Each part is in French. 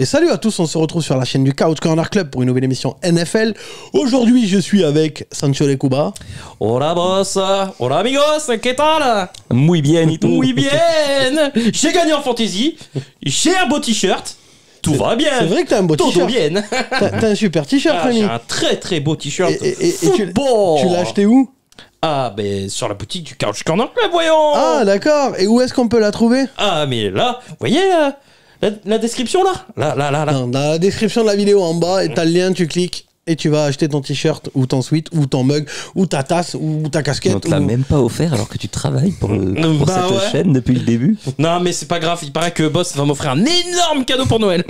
Et salut à tous, on se retrouve sur la chaîne du Couch Corner Club pour une nouvelle émission NFL. Aujourd'hui, je suis avec Sancho Lecuba. Hola boss, hola amigos, ¿qué tal? Muy bien, y tú? Muy bien. J'ai gagné en fantasy, j'ai un beau t-shirt, tout va bien. C'est vrai que t'as un beau Todo t-shirt. bien. T'as un super t-shirt, J'ai Rémi. un très très beau t-shirt. Et Football. tu l'as acheté où? Ah, ben sur la boutique du Couch Corner Club, voyons. Ah, d'accord. Et où est-ce qu'on peut la trouver? Ah, mais là, vous voyez la description là? Là. Non, dans la description de la vidéo en bas, et t'as le lien, tu cliques. Et tu vas acheter ton t-shirt, ou ton sweat, ou ton mug, ou ta tasse, ou ta casquette. On te l'a même pas offert alors que tu travailles pour Bah cette ouais. chaîne depuis le début. Non, mais c'est pas grave, il paraît que Boss va m'offrir un énorme cadeau pour Noël.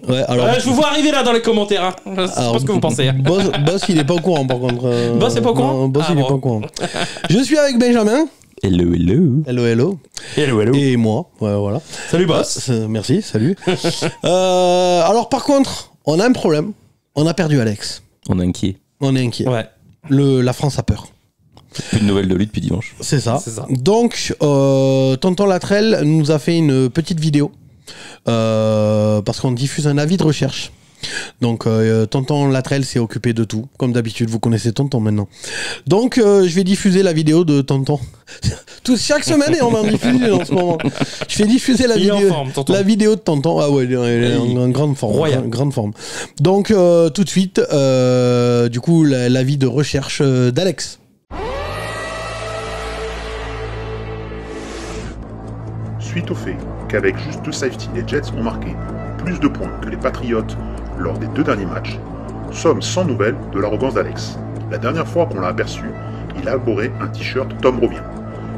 Ouais, alors. Je vous vois arriver là dans les commentaires. Hein. Je sais pas ce que vous pensez. Hein. Boss, il est pas au courant par contre. Boss est pas au courant. Non, Boss, Ah, il est bon. pas au courant. Je suis avec Benjamin. Hello, hello. Hello, hello. Hello. Et moi. Ouais, voilà. Salut Boss. Merci, salut. Alors, par contre, on a un problème. On a perdu Alex. On est inquiet. On est inquiet. Ouais. La France a peur. Plus de nouvelles de lui depuis dimanche. C'est ça. C'est ça. Donc, Tonton Latrelle nous a fait une petite vidéo parce qu'on diffuse un avis de recherche. Donc, Tonton Latrelle s'est occupé de tout. Comme d'habitude, vous connaissez Tonton maintenant. Donc, je vais diffuser la vidéo de Tonton. Chaque semaine, et on va en diffuser en ce moment. Je fais diffuser Il est en forme, Tonton. la vidéo de Tonton. Ah ouais, il est en grande forme. Royal. Grande forme. Donc, tout de suite, du coup, l'avis de recherche d'Alex. Suite au fait qu'avec juste 2 safety, les Jets ont marqué plus de points que les Patriots lors des 2 derniers matchs, nous sommes sans nouvelles de l'arrogance d'Alex. La dernière fois qu'on l'a aperçu, il a arboré un t-shirt Tom revient.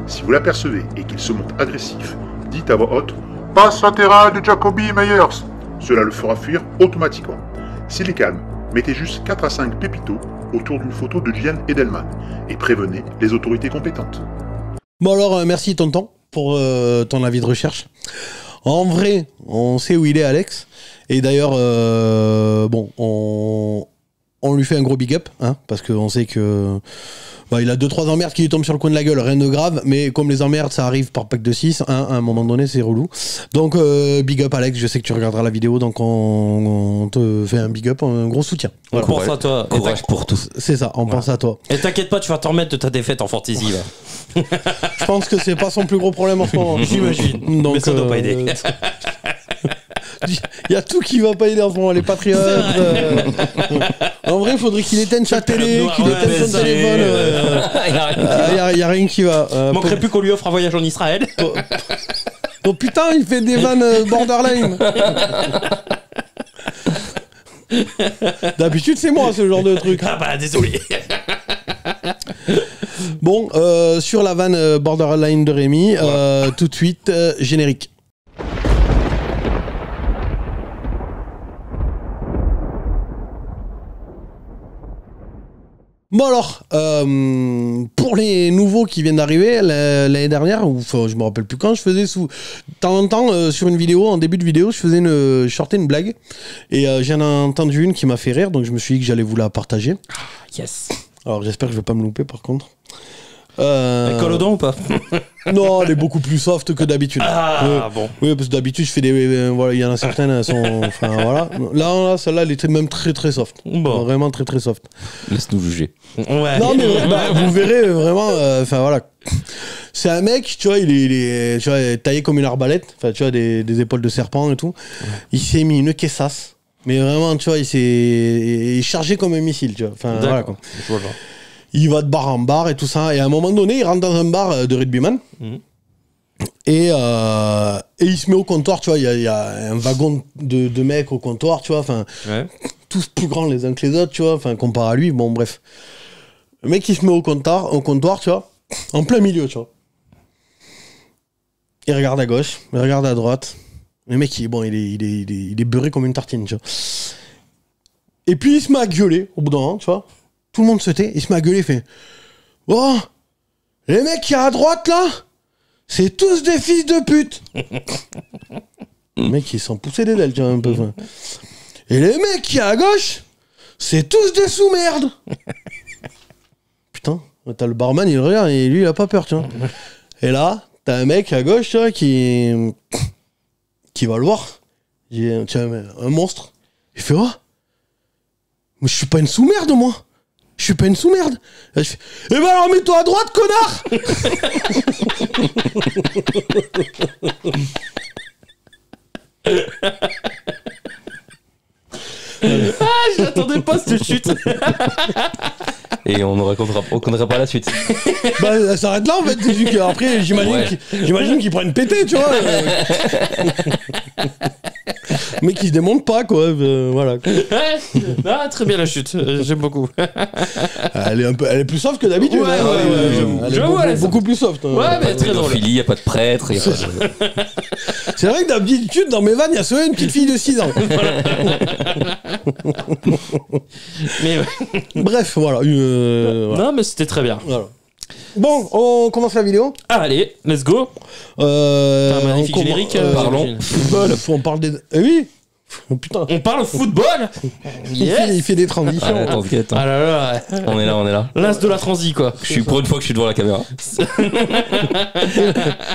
Si vous l'apercevez et qu'il se montre agressif, dites à voix haute « Passe latéral de Jacoby Meyers !» Cela le fera fuir automatiquement. S'il est calme, mettez juste 4 à 5 pépitos autour d'une photo de Gian Edelman et prévenez les autorités compétentes. Bon alors, merci Tonton pour ton avis de recherche. En vrai, on sait où il est, Alex. Et d'ailleurs, on lui fait un gros big up, hein, parce qu'on sait que il a 2-3 emmerdes qui lui tombent sur le coin de la gueule, rien de grave, mais comme les emmerdes, ça arrive par pack de 6, hein, à un moment donné, c'est relou. Donc, big up, Alex, je sais que tu regarderas la vidéo, donc on te fait un big up, un gros soutien. On Voilà. pense à toi. Courage pour tout. C'est ça, on pense à toi. Et t'inquiète pas, tu vas t'en remettre de ta défaite en fantasy là. Je pense que c'est pas son plus gros problème en ce moment. J'imagine. Donc, Mais ça doit pas aider. Il y a tout qui va pas aider en ce moment, les Patriots. En vrai, il faudrait qu'il éteigne sa télé, qu'il Ouais, éteigne son ça, téléphone. Il y a rien qui va. Manquerait plus qu'on lui offre un voyage en Israël. Oh putain, il fait des vannes borderline. D'habitude, c'est moi ce genre de truc. Ah bah désolé. Bon, sur la vanne borderline de Rémi, tout de suite, générique. Bon alors, pour les nouveaux qui viennent d'arriver, l'année dernière, ou enfin, je me rappelle plus quand, je faisais de temps en temps sur une vidéo, en début de vidéo, je sortais une blague et j'en ai entendu une qui m'a fait rire, donc je me suis dit que j'allais vous la partager. Yes. Alors j'espère que je vais pas me louper par contre. Elle colle aux dents ou pas? Non, elle est beaucoup plus soft que d'habitude. Ah bon. Oui, parce que d'habitude je fais des, voilà, il y en a certaines, elles sont, enfin voilà. Là, celle-là, elle est même très très soft. Bon. Vraiment très très soft. Laisse-nous juger. Ouais. Non mais vous verrez vraiment, enfin voilà. C'est un mec, tu vois, il est tu vois, taillé comme une arbalète, enfin tu vois, des épaules de serpent et tout. Ouais. Il s'est mis une caissasse, mais vraiment, tu vois, il est chargé comme un missile, tu vois. Enfin voilà quoi. Je vois genre. Il va de bar en bar et tout ça, et à un moment donné, il rentre dans un bar de rugbyman. Et il se met au comptoir, tu vois, il y a un wagon de mecs au comptoir, tu vois, enfin, tous plus grands les uns que les autres, tu vois, enfin, comparé à lui, bon, bref. Le mec, il se met au comptoir, tu vois, en plein milieu, tu vois. Il regarde à gauche, il regarde à droite. Le mec, il est beurré comme une tartine, tu vois. Et puis, il se met à gueuler, au bout d'un moment, tu vois. Tout le monde se tait, il se met à gueuler, il fait « Oh, les mecs qui sont à droite, là, c'est tous des fils de pute !» Le mec, il s'en poussait des ailes, tu vois, un peu. Et les mecs qui sont à gauche, c'est tous des sous-merdes. Putain, t'as le barman, il regarde, et lui, il a pas peur, tu vois. Et là, t'as un mec à gauche, tu vois, qui va le voir. J'ai tiens, un monstre. Il fait, oh, mais je suis pas une sous-merde, moi. Je suis pas une sous-merde. Et je fais, eh ben alors mets-toi à droite, connard. Je n'attendais pas cette chute. Et on ne racontera pas la suite. Bah, ça s'arrête là, en fait. C'est juste qu'après, j'imagine qu'ils prennent pété, tu vois. Mais qu'ils se démontent pas, quoi. Voilà. Ah, très bien la chute. J'aime beaucoup. Elle est plus soft que d'habitude. Ouais, hein. ouais. Elle est J'avoue, elle est beaucoup plus soft. hein. Ouais, mais très drôle. Pédophilie, il n'y a pas de prêtre. C'est vrai que d'habitude, dans mes vannes, il y a souvent une petite fille de 6 ans. Mais ouais. Bref, voilà. Voilà. Non, mais c'était très bien. Voilà. Bon, on commence la vidéo. Ah, allez, let's go. T'as un magnifique générique, parlons. Football, on parle des... oui. Oh, putain. On parle football. Il fait des transitions. Ah, t'inquiète, hein. Ah là là. On est là. L'as de la transi, quoi. Pour une fois que je suis devant la caméra.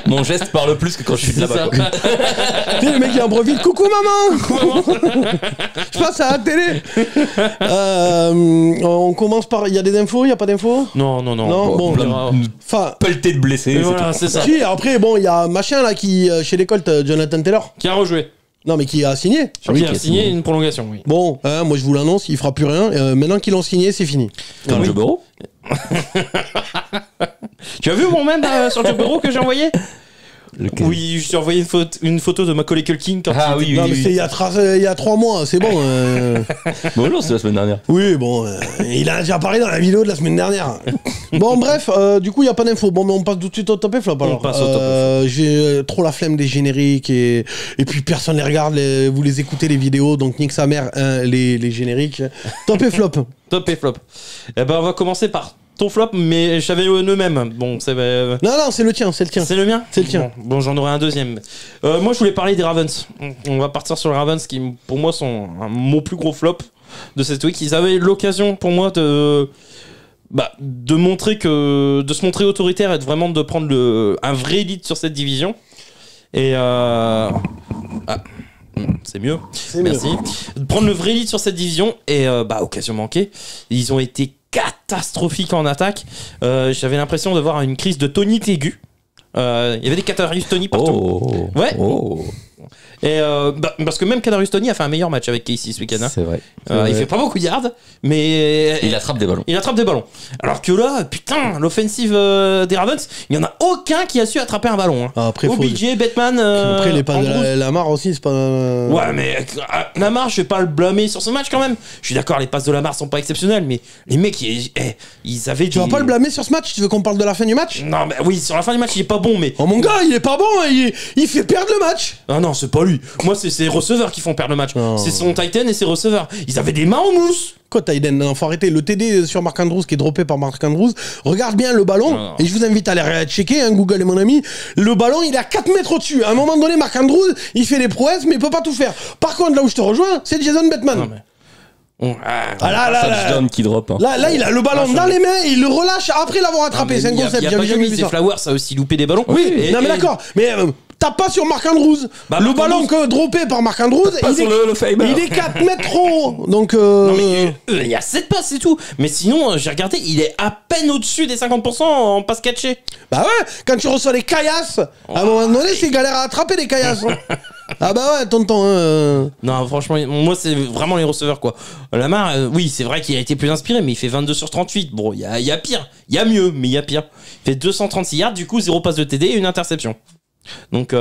Mon geste parle plus que quand je suis de là-bas. quoi. Tu sais, le mec il en profite. Coucou maman. Je passe à la télé. On commence par... Il y a des infos, il n'y a pas d'infos? Non. Non, bon, on verra. Enfin... Pelleté de blessés. Et c'est voilà, tout. c'est ça. Si, après, bon, il y a machin là qui, chez les Colts, Jonathan Taylor. Qui a rejoué. Non, mais qui a signé. Qui a signé une prolongation, oui. Bon, moi je vous l'annonce, il fera plus rien. Maintenant qu'ils l'ont signé, c'est fini. Comme Joe Burrow. Tu as vu mon même sur Joe Burrow que j'ai envoyé? Lequel? Oui, je t'ai envoyé une photo de Macaulay Culkin quand Ah il était- oui, Non, oui, mais oui. c'est il y a 3 mois, c'est bon. Bon, non, c'était la semaine dernière. Oui, bon, il a déjà parlé dans la vidéo de la semaine dernière. Bon, bref, du coup, il n'y a pas d'infos. Bon, mais on passe tout de suite au top et flop alors. passe au top et flop. J'ai trop la flemme des génériques et puis personne les regarde. Vous les écoutez les vidéos, donc nique sa mère, hein, les génériques. Top et flop. Top et flop. Eh ben, on va commencer par ton flop, mais j'avais le même. Bon, c'est Non, c'est le tien, c'est le tien. c'est le mien. C'est le tien. Bon, j'en aurai un deuxième. Moi, je voulais parler des Ravens. On va partir sur les Ravens qui, pour moi, sont mon plus gros flop de cette week. Ils avaient l'occasion, pour moi, de se montrer autoritaire et vraiment de prendre un vrai lead sur cette division. Et c'est mieux. Merci. De prendre le vrai lead sur cette division et occasion manquée. Ils ont été catastrophiques en attaque. J'avais l'impression de voir une crise de tonite aiguë. Il y avait des Kadarius Toney partout. Oh. Ouais. Oh. Et parce que même Kadarius Toney a fait un meilleur match avec Casey ce week-end. Hein. C'est vrai. Il fait pas beaucoup de yards, mais Il attrape des ballons. il attrape des ballons. Alors que là, putain, l'offensive des Ravens, il y en a aucun qui a su attraper un ballon. Hein. Ah, après, OBJ, Batman. Après, les passes de Andrews. Lamar aussi, c'est pas. Ouais, mais Lamar, je vais pas le blâmer sur ce match quand même. Je suis d'accord, les passes de Lamar sont pas exceptionnelles, mais les mecs, ils avaient Tu vas pas le blâmer sur ce match? Tu veux qu'on parle de la fin du match? Non, mais oui, sur la fin du match, il est pas bon, mais. Oh mon gars, il est pas bon, hein, il fait perdre le match. Ah non, c'est pas lui. Moi, c'est ses receveurs qui font perdre le match. Non. C'est son Titan et ses receveurs. Ils avaient des mains en mousse. Quoi, Tyden? Non, faut arrêter. Le TD sur Mark Andrews qui est droppé par Mark Andrews. Regarde bien le ballon. Non. Et je vous invite à aller checker, hein, Google est mon ami. Le ballon, il est à 4 mètres au-dessus. À un moment donné, Mark Andrews, il fait des prouesses, mais il peut pas tout faire. Par contre, là où je te rejoins, c'est Jason Bateman. Non, mais. Ah là, Touchdown qui drop. Hein. là, il a le ballon dans les mains, il le relâche après l'avoir attrapé. C'est un concept, Il y a j'avais pas jamais que vu Miss ça. Flowers a aussi loupé des ballons. Oui, Et- non mais et- d'accord. Mais tape pas sur Mark Andrews. Bah, le Mark ballon Andrews- que droppé par Mark Andrews, Pas sur le Faber. il est 4 mètres trop haut. Donc, Non mais il y a 7 passes c'est tout. Mais sinon j'ai regardé, il est à peine au-dessus des 50% en passe catchée. bah ouais, quand tu reçois les caillasses, à un moment donné, c'est galère à attraper les caillasses. hein. Ah bah ouais, tonton. Non franchement, moi c'est vraiment les receveurs quoi. Lamar, oui c'est vrai qu'il a été plus inspiré, mais il fait 22 sur 38. Bon, il y a pire. Il y a mieux, mais il y a pire. Il fait 236 yards, du coup 0 passe de TD et une interception. Donc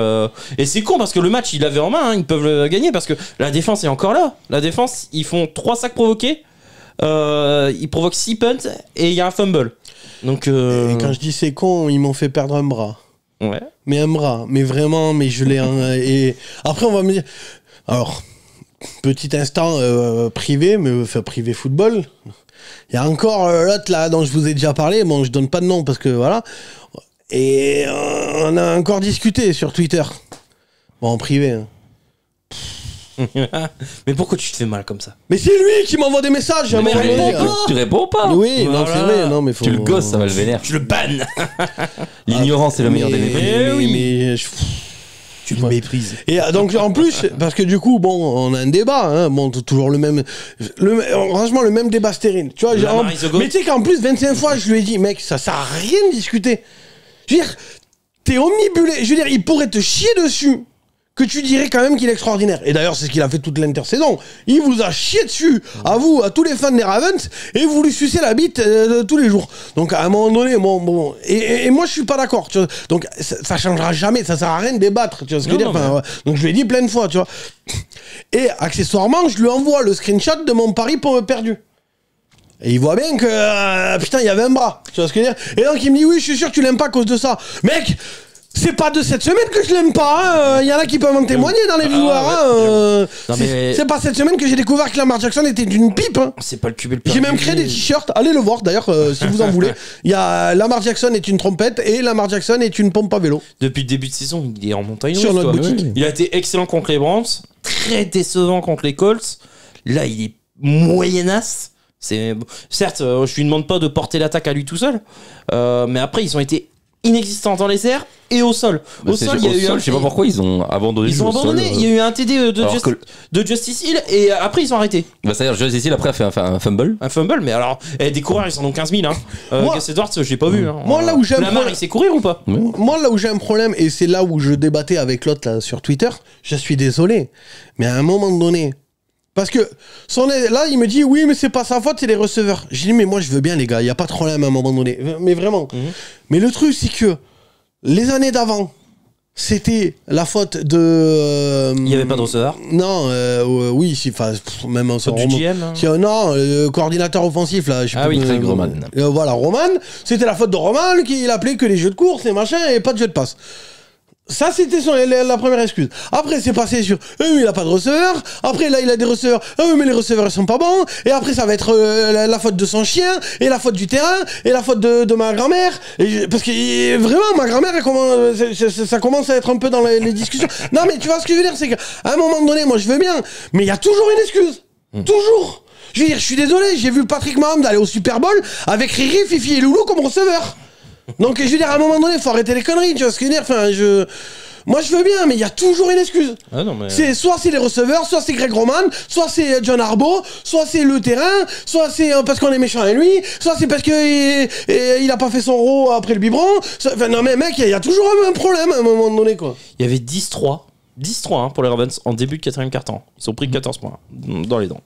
et c'est con parce que le match ils l'avaient en main, hein, ils peuvent le gagner parce que la défense est encore là. La défense, ils font 3 sacs provoqués, ils provoquent 6 punts et il y a un fumble. Donc Et quand je dis c'est con, ils m'ont fait perdre un bras. ouais. Mais un bras, mais vraiment, mais je l'ai. Et après, on va me dire. Alors, petit instant privé, mais enfin privé football. Il y a encore l'autre là dont je vous ai déjà parlé. Bon, je donne pas de nom parce que voilà. Et on a encore discuté sur Twitter. Bon, en privé. Hein. Mais pourquoi tu te fais mal comme ça? Mais c'est lui qui m'envoie des messages à un Mais moment donné. réponds pas. Tu réponds pas. Oui, non, Voilà. c'est vrai. Non, mais faut. Tu le gosses, ça va le vénère. Je le banne. L'ignorance est le meilleur des mais, méfaits. Eh oui. mais Tu me méprises. Et donc en plus, parce que du coup, bon, on a un débat, hein, bon, toujours franchement le même débat stérile. Tu vois, mais tu sais qu'en plus 25 fois, je lui ai dit, mec, ça sert à rien de discuter. Je veux dire, t'es omnibulé. Je veux dire, il pourrait te chier dessus. Que tu dirais quand même qu'il est extraordinaire. Et d'ailleurs, c'est ce qu'il a fait toute l'intersaison. Il vous a chié dessus, à vous, à tous les fans des Ravens, et vous lui sucez la bite tous les jours. Donc, à un moment donné, bon. Et moi, je suis pas d'accord, tu vois. Donc, ça changera jamais, ça sert à rien de débattre, tu vois ce que je veux dire. Enfin, donc, je lui ai dit plein de fois, tu vois. Et, accessoirement, je lui envoie le screenshot de mon pari perdu. Et il voit bien que, putain, il y avait un bras, tu vois ce que je veux dire. Et donc, il me dit, oui, je suis sûr que tu l'aimes pas à cause de ça. Mec! C'est pas de cette semaine que je l'aime pas, il y en a qui peuvent en témoigner dans les viewers. C'est pas cette semaine que j'ai découvert que Lamar Jackson était une pipe. Hein. C'est pas le QB le plus. J'ai même créé des t-shirts, allez le voir d'ailleurs si vous en voulez. Il y a Lamar Jackson est une trompette et Lamar Jackson est une pompe à vélo. Depuis le début de saison, il est en montagne sur notre boutique. Oui. Il a été excellent contre les Browns, très décevant contre les Colts. Là, il est moyennasse. Certes, je lui demande pas de porter l'attaque à lui tout seul, mais après ils ont été inexistants dans les airs et au sol. Au sol, je sais pas pourquoi ils ont abandonné. Ils ont abandonné. Il y a eu un TD de Justice Hill et après ils ont arrêté. Bah, c'est-à-dire Justice Hill après a fait un fumble. Un fumble, mais alors des coureurs ils en ont 15 000. Gus Edwards, je l'ai pas vu. Hein. Moi là où j'ai Lamar, il sait courir ou pas? Moi là où j'ai un problème et c'est là où je débattais avec l'autre là sur Twitter. Je suis désolé, mais à un moment donné. Parce que là, il me dit oui, mais c'est pas sa faute, c'est les receveurs. J'ai dit mais moi je veux bien les gars, il y a pas de problème à un moment donné, mais vraiment. Mais le truc c'est que les années d'avant, c'était la faute de. Il y avait pas de receveur. Non, oui, même en du GM. Hein. Non, le coordinateur offensif là. Craig Roman. Voilà, Roman. C'était la faute de Roman qu'il appelait que les jeux de course et machin et pas de jeux de passe. Ça, c'était la première excuse. Après, c'est passé sur il a pas de receveur. Après, là, il a des receveurs. Mais les receveurs, ils sont pas bons. Et après, ça va être la faute de son chien, et la faute du terrain, et la faute de ma grand-mère. Parce que vraiment, ma grand-mère, ça commence à être un peu dans les discussions. Non, mais tu vois ce que je veux dire, c'est qu'à un moment donné, moi, je veux bien. Mais il y a toujours une excuse. Toujours. Je veux dire, je suis désolé, j'ai vu Patrick Mahomes aller au Super Bowl avec Riri, Fifi et Loulou comme receveur. Donc je veux dire à un moment donné faut arrêter les conneries, tu vois ce que je veux dire. Enfin moi je veux bien mais il y a toujours une excuse. Ah non, mais... soit c'est les receveurs, soit c'est Greg Roman, soit c'est John Harbaugh, soit c'est le terrain, soit c'est parce qu'on est méchant avec lui, soit c'est parce que il a pas fait son rôle après le biberon. Enfin non mais mec, il y a toujours un problème à un moment donné quoi. Il y avait 10-3 hein, pour les Ravens en début de quatrième quart-temps. Ils ont pris 14 points dans les dents.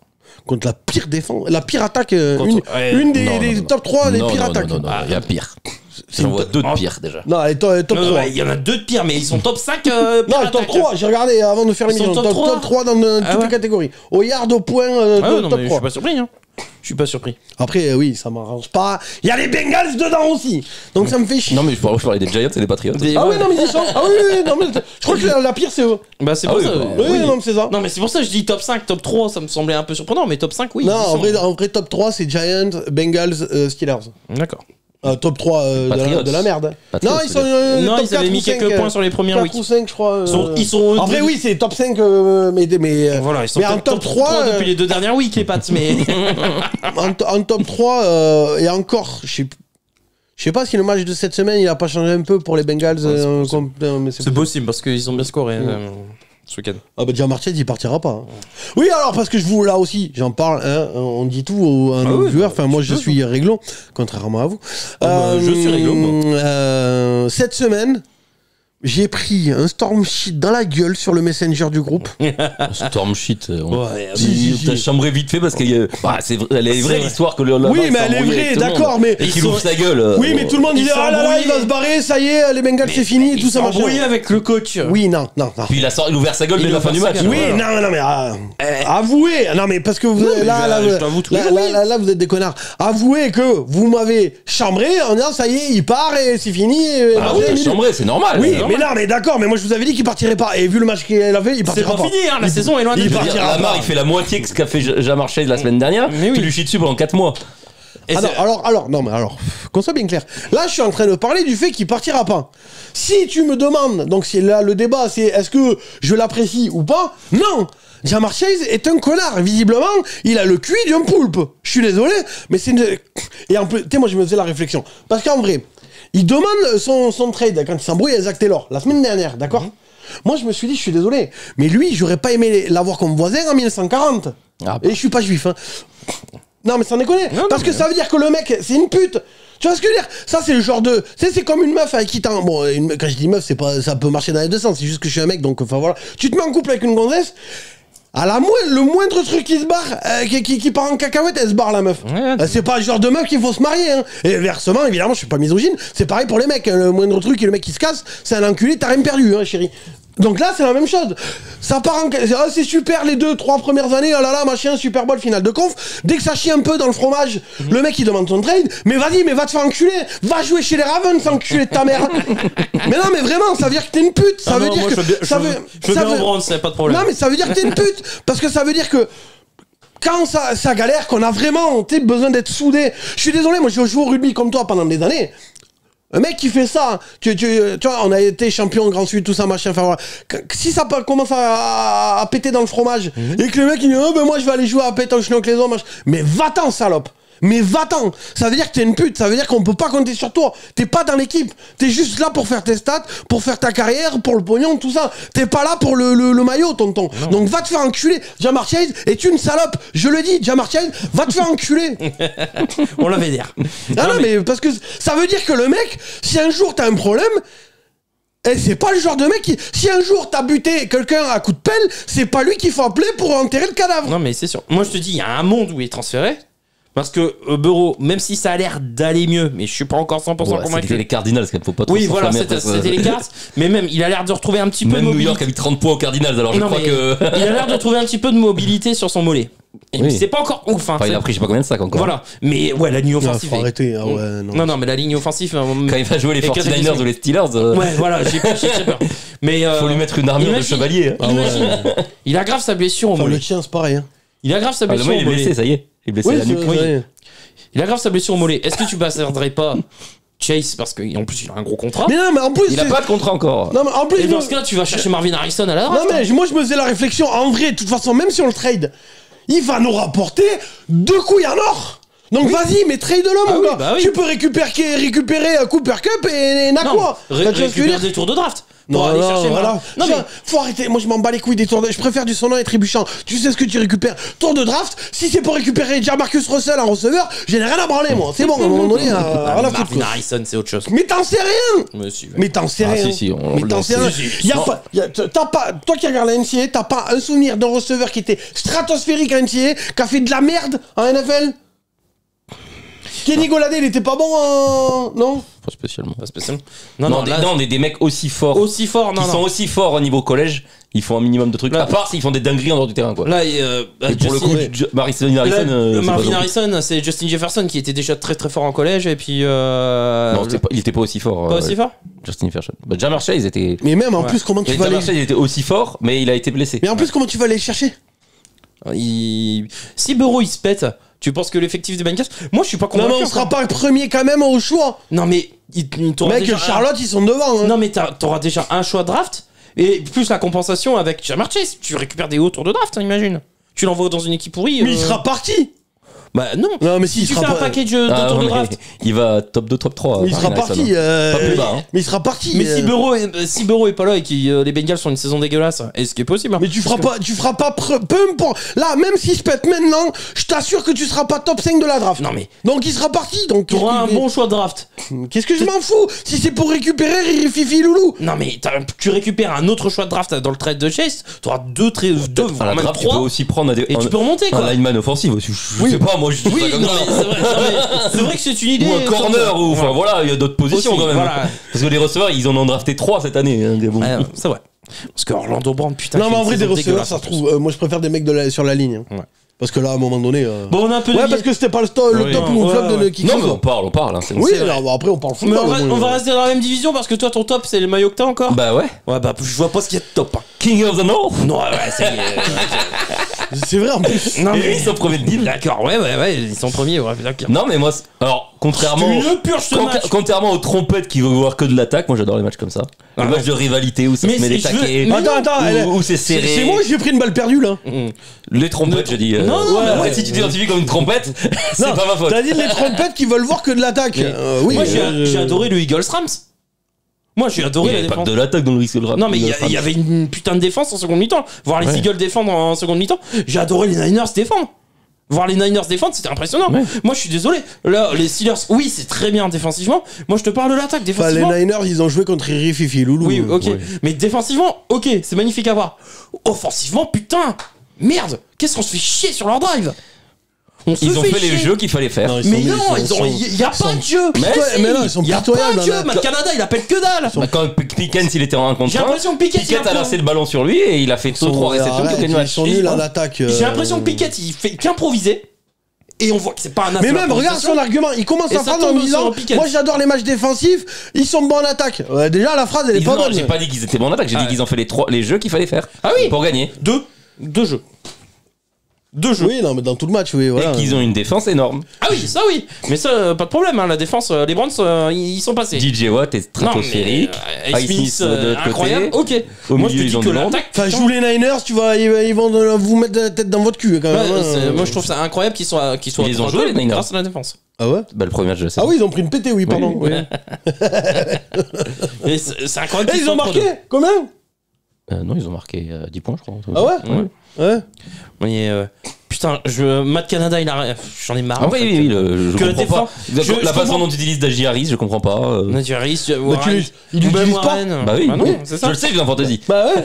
Contre la pire défense, la pire attaque, une des top 3 des pires attaques. Non, il y a pire. J'en vois deux de pire déjà. Non, elle est top 3. Il y en a deux de pire, mais ils sont top 5. Non, top 3, j'ai regardé avant de faire l'émission. Top 3 dans toutes les catégories. Au yard, au point, top 3. Je suis pas surpris. Hein. Je suis pas surpris. Après, oui, ça m'arrange pas. Il y a les Bengals dedans aussi. Donc ça me fait chier. Non, mais je parlais des Giants et des Patriots. Oui, non, mais ils sont. Ah oui, non, mais je crois que la pire, c'est eux. Bah, c'est pour ça. Oui, non, mais c'est ça. Non, mais c'est pour ça que je dis top 5, top 3, ça me semblait un peu surprenant, mais top 5, oui. Non, en vrai, top 3, c'est Giants, Bengals, Steelers. D'accord. Top 3 de la merde. Patriots, non, ils sont. Non, ils avaient mis quelques points sur les premières weeks. 4 ou 5, je crois. Ils sont en vrai, oui, c'est top 5, mais voilà, ils sont en top 3 depuis les 2 dernières weeks, les Pats, mais. en top 3, et encore, je sais pas si le match de cette semaine, il a pas changé un peu pour les Bengals. C'est possible, parce qu'ils ont bien scoré. Ce week-end. Ah bah Jamar Chase il partira pas. Oui alors parce que je vous là aussi j'en parle hein, on dit tout à nos viewers. Enfin moi je suis réglo contrairement à vous. Je suis réglo moi. Cette semaine j'ai pris un storm shit dans la gueule sur le messenger du groupe. Storm shit. T'as chambré vite fait parce qu'elle est vraie l'histoire que le. Oui mais elle est vraie d'accord mais. Et qu'il ouvre sa gueule. Oui mais tout le monde dit ah là là il va se barrer ça y est les Bengals c'est fini tout ça. Il s'est embrouillé avec le coach. Oui non. Puis il a ouvert sa gueule dès la fin du match. Oui non mais avouez non mais parce que vous là vous êtes des connards. Avouez que vous m'avez chambré en disant ça y est il part et c'est fini. Ah oui chambré c'est normal. Oui mais non mais d'accord mais moi je vous avais dit qu'il partirait pas et vu le match qu'il a fait il partira pas. C'est pas fini hein, la saison est loin de finir. Lamar il fait la moitié de ce qu'a fait Jamar Chase la semaine dernière. Tu lui chies dessus pendant 4 mois. Alors qu'on soit bien clair. Là, je suis en train de parler du fait qu'il partira pas. Si tu me demandes, donc c'est là le débat, c'est est-ce que je l'apprécie ou pas? Non. Jamar Chase est un connard. Visiblement, il a le cul d'un poulpe. Je suis désolé, mais c'est et en plus, tu sais, moi je me faisais la réflexion parce qu'en vrai, il demande son trade quand il s'embrouille avec Zach Taylor la semaine dernière, d'accord? Moi, je me suis dit, je suis désolé, mais lui, j'aurais pas aimé l'avoir comme voisin en 1940. Ah, Et je suis pas juif, hein. Non, mais sans déconner. Non, parce que ça veut dire que le mec, c'est une pute. Tu vois ce que je veux dire? Ça, c'est le genre de. Tu sais, c'est comme une meuf avec qui t'as. Bon, quand je dis meuf, c'est pas. Ça peut marcher dans les deux sens. C'est juste que je suis un mec, donc, enfin voilà. Tu te mets en couple avec une gonzesse. À le moindre truc qui se barre, qui part en cacahuète, elle se barre la meuf. Ouais. C'est pas le genre de meuf qu'il faut se marier. Hein. Et inversement, évidemment, je suis pas misogyne. C'est pareil pour les mecs. Hein. Le moindre truc et le mec qui se casse, c'est un enculé, t'as rien perdu, hein, chérie. Donc là, c'est la même chose. Ça part en... c'est super les 2-3 premières années, oh là là, machin, Super Bowl, finale de conf. Dès que ça chie un peu dans le fromage, le mec il demande son trade. Mais vas-y, mais va te faire enculer. Va jouer chez les Ravens, enculé de ta mère. Mais non, mais vraiment, ça veut dire que t'es une pute. Ça veut dire que. Je veux bien en bronze, c'est pas de problème. Non, mais ça veut dire que t'es une pute. Parce que ça veut dire que. Quand ça galère, qu'on a vraiment besoin d'être soudés. Je suis désolé, moi j'ai joué au rugby comme toi pendant des années. Un mec qui fait ça, tu vois, on a été champion au Grand Sud, tout ça, machin, enfin voilà. Si ça commence à péter dans le fromage, et que le mec il dit, oh ben moi je vais aller jouer à pétanque avec les hommes, machin. Mais va-t'en, salope! Mais va-t'en! Ça veut dire que t'es une pute, ça veut dire qu'on peut pas compter sur toi. T'es pas dans l'équipe. T'es juste là pour faire tes stats, pour faire ta carrière, pour le pognon, tout ça. T'es pas là pour le maillot, tonton. Non. Donc va te faire enculer. Jamar Chase est une salope. Je le dis, Jamar Chase, va te faire enculer. On l'avait dire. Ah non, mais parce que ça veut dire que le mec, si un jour t'as un problème, et c'est pas le genre de mec qui... Si un jour t'as buté quelqu'un à coup de pelle, c'est pas lui qu'il faut appeler pour enterrer le cadavre. Non, mais c'est sûr. Moi, je te dis, il y a un monde où il est transféré. Parce que Burrow, même si ça a l'air d'aller mieux, mais je suis pas encore 100% convaincu. C'était les Cardinals, qu'il faut pas trop. Oui, voilà, c'était les Cards. Mais même, il a l'air de retrouver un petit peu de mobilité. Même New York a mis 30 points aux Cardinals, alors je crois que. Il a l'air de retrouver un petit peu de mobilité sur son mollet. Oui. C'est pas encore ouf. Hein, il a pris je sais pas combien de sacs encore. Voilà. Mais ouais, la ligne offensive. Faut arrêter. Ah ouais, non, mais la ligne offensive. Quand il va jouer les 49ers ou les Steelers. Ouais, voilà, j'ai très peur. Mais faut lui mettre une armure de chevalier. Imagine. Il aggrave sa blessure au mollet. Le tien, c'est pareil. Hein. Il aggrave sa blessure au mollet. Il est blessé, ça y est. Il est blessé la nuque. Il aggrave sa blessure au mollet. Est-ce que tu passerais pas Chase parce qu'en plus il a un gros contrat? Mais non, mais en plus. Il a pas de contrat encore. Non, mais en plus. Et dans ce cas, tu vas chercher Marvin Harrison à la draft. Non, mais moi je me faisais la réflexion. En vrai, de toute façon, même si on le trade, il va nous rapporter 2 couilles en or. Donc vas-y, mais trade-le, mon gars. Tu peux récupérer Cooper Cup et Nakua. Récupérer des tours de draft. Non, aller chercher voilà. Non, mais faut arrêter. Moi, je m'en bats les couilles des tours de... Je préfère du Sonon et trébuchant. Tu sais ce que tu récupères. Tour de draft, si c'est pour récupérer Jamarcus Russell en receveur, j'en ai rien à branler, moi. C'est bon, à un moment donné, voilà. Marvin Harrison, c'est autre chose. Mais t'en sais rien. Mais t'en sais rien. Si, mais t'en sais rien. T'as pas... Toi qui regardes la NCAA, t'as pas un souvenir d'un receveur qui était stratosphérique à NCAA, qui a fait de la merde en NFL? Kenny Golladay, il était pas bon en... Non? Pas spécialement. Non, des mecs aussi forts. Qui sont aussi forts au niveau collège, ils font un minimum de trucs. Là, à part s'ils font des dingueries en dehors du terrain, quoi. Là, et pour le coup, Marvin Harrison. Marvin Harrison, c'est Justin Jefferson qui était déjà très très fort en collège et puis. Non, il était pas aussi fort. Pas aussi fort? Justin Jefferson. Jamar Chase était. Mais même en plus, comment tu vas aller. Jamar Chase, il était aussi fort, mais il a été blessé. Mais en plus, comment tu vas aller le chercher? Si Burrow il se pète. Tu penses que l'effectif des Bengals... Moi, je suis pas convaincu. Non, mais on sera pas premier quand même au choix. Non, mais... Mec, Charlotte, ils sont devant. Hein. Non, mais t'auras déjà un choix de draft, et plus la compensation avec Jamar Chase. Tu récupères des hauts tours de draft, hein, imagine. Tu l'envoies dans une équipe pourrie... Mais il sera parti. Bah non, mais si tu fais un package de tour de draft, il va top 2, top 3. Mais il sera parti. Pas plus bas. Mais il sera parti. Mais si Burrow est pas là et que les Bengals sont une saison dégueulasse, est-ce qu'il est possible? Mais tu feras pas peu importe. Là, même s'il se pète maintenant, je t'assure que tu seras pas top 5 de la draft. Non mais. Donc il sera parti. Donc tu auras un bon choix de draft. Qu'est-ce que je m'en fous? Si c'est pour récupérer Riri Fifi Loulou. Non mais tu récupères un autre choix de draft dans le trade de Chase, tu auras deux voire même 3. Tu peux aussi prendre et tu peux remonter quoi. Un lineman offensif aussi. Je sais pas, moi je oui, non, c'est vrai que c'est une idée. Ou un corner, ou enfin voilà, il y a d'autres positions aussi, quand même. Voilà. Parce que les receveurs, ils en ont drafté 3 cette année. Hein, bon. C'est vrai. Parce que Orlando Brown, putain. Non, mais en vrai, des receveurs, ça se trouve. Moi, je préfère des mecs sur la ligne. Hein. Ouais. Parce que là, à un moment donné. Bon, on a un peu. Ouais, parce que c'était pas le top ou flop de qui. Non, mais on parle. Hein, oui, alors après, on parle football. On va rester dans la même division parce que toi, ton top, c'est le maillot que t'as encore. Bah ouais. Ouais, bah je vois pas ce qu'il y a de top. King of the North. Non, ouais, c'est. C'est vrai en plus. Non, mais ils sont premiers de div. D'accord, ouais, ils sont premiers. Ouais, non, mais moi, alors, contrairement aux trompettes qui veulent voir que de l'attaque, moi j'adore les matchs comme ça. Les matchs de rivalité où ça se met des taquets. Attends, où c'est serré. C'est moi, j'ai pris une balle perdue là. Les trompettes, je dis. Non, si tu t'identifies comme une trompette, c'est pas ma faute. T'as dit les trompettes qui veulent voir que de l'attaque. Oui. Moi, j'ai adoré le Eagles Rams. Moi, j'ai adoré la Il n'y avait défense. pas de l'attaque dans le risque de rap. Non, mais il y avait une putain de défense en seconde mi-temps. Voir les Eagles défendre en seconde mi-temps. J'ai adoré les Niners défendre. Voir les Niners défendre, c'était impressionnant. Ouais. Moi, je suis désolé. Là, les Steelers, oui, c'est très bien défensivement. Moi, je te parle de l'attaque défensivement. Les Niners, ils ont joué contre Riri Fifi Loulou. Oui, ok. Mais défensivement, ok, c'est magnifique à voir. Offensivement, putain, merde, qu'est-ce qu'on se fait chier sur leur drive. Ils ont fait les jeux qu'il fallait faire. Mais non, il n'y a pas de jeu. Mais non, ils sont Il n'y a pitoyables. pas de jeu. Matt Canada, il appelle que dalle. Quand Pickens il était en 1 contre 1, J'ai l'impression que Pickett a lancé le ballon sur lui et il a fait 3 réceptions tout le match. Ils sont nuls en attaque. J'ai l'impression que Pickett, il fait qu'improviser. Et on voit que c'est pas un as. Mais même, regarde son argument. Il commence sa phrase en disant moi j'adore les matchs défensifs, ils sont bons en attaque. Ouais, déjà, la phrase elle est pas bonne. J'ai pas dit qu'ils étaient bons en attaque, j'ai dit qu'ils ont fait les jeux qu'il fallait faire. Ah oui. Pour gagner. Deux jeux. 2 jeux. Oui, non, mais dans tout le match, oui. Voilà. Et qu'ils ont une défense énorme. Ah oui, ça oui. Mais ça, pas de problème. Hein. La défense, les Browns, ils sont passés. DJ Watt est stratosphérique. Smith, incroyable. Ok. Au moi, milieu, je te dis que l'attaque. Enfin, joue les Niners, tu vois, ils vont vous mettre la tête dans votre cul quand même. Moi, je trouve ça incroyable qu'ils soient. Ils ont joué les Niners grâce à la défense. Ah ouais. Bah le premier match de la saison. Ah oui, ils ont pris une pété, oui, pardon. Oui. C'est incroyable. Et ils ont marqué combien? Non, ils ont marqué 10 points, je crois. Ah ouais. Ouais. Mais putain, Matt Canada, j'en ai marre. Ah oui, je comprends pas. La façon dont tu utilises Najee Harris, je comprends pas. Najee Harris, il l'utilise pas. Bah oui, c'est ça. je le sais, je suis en fantasy. Bah ouais.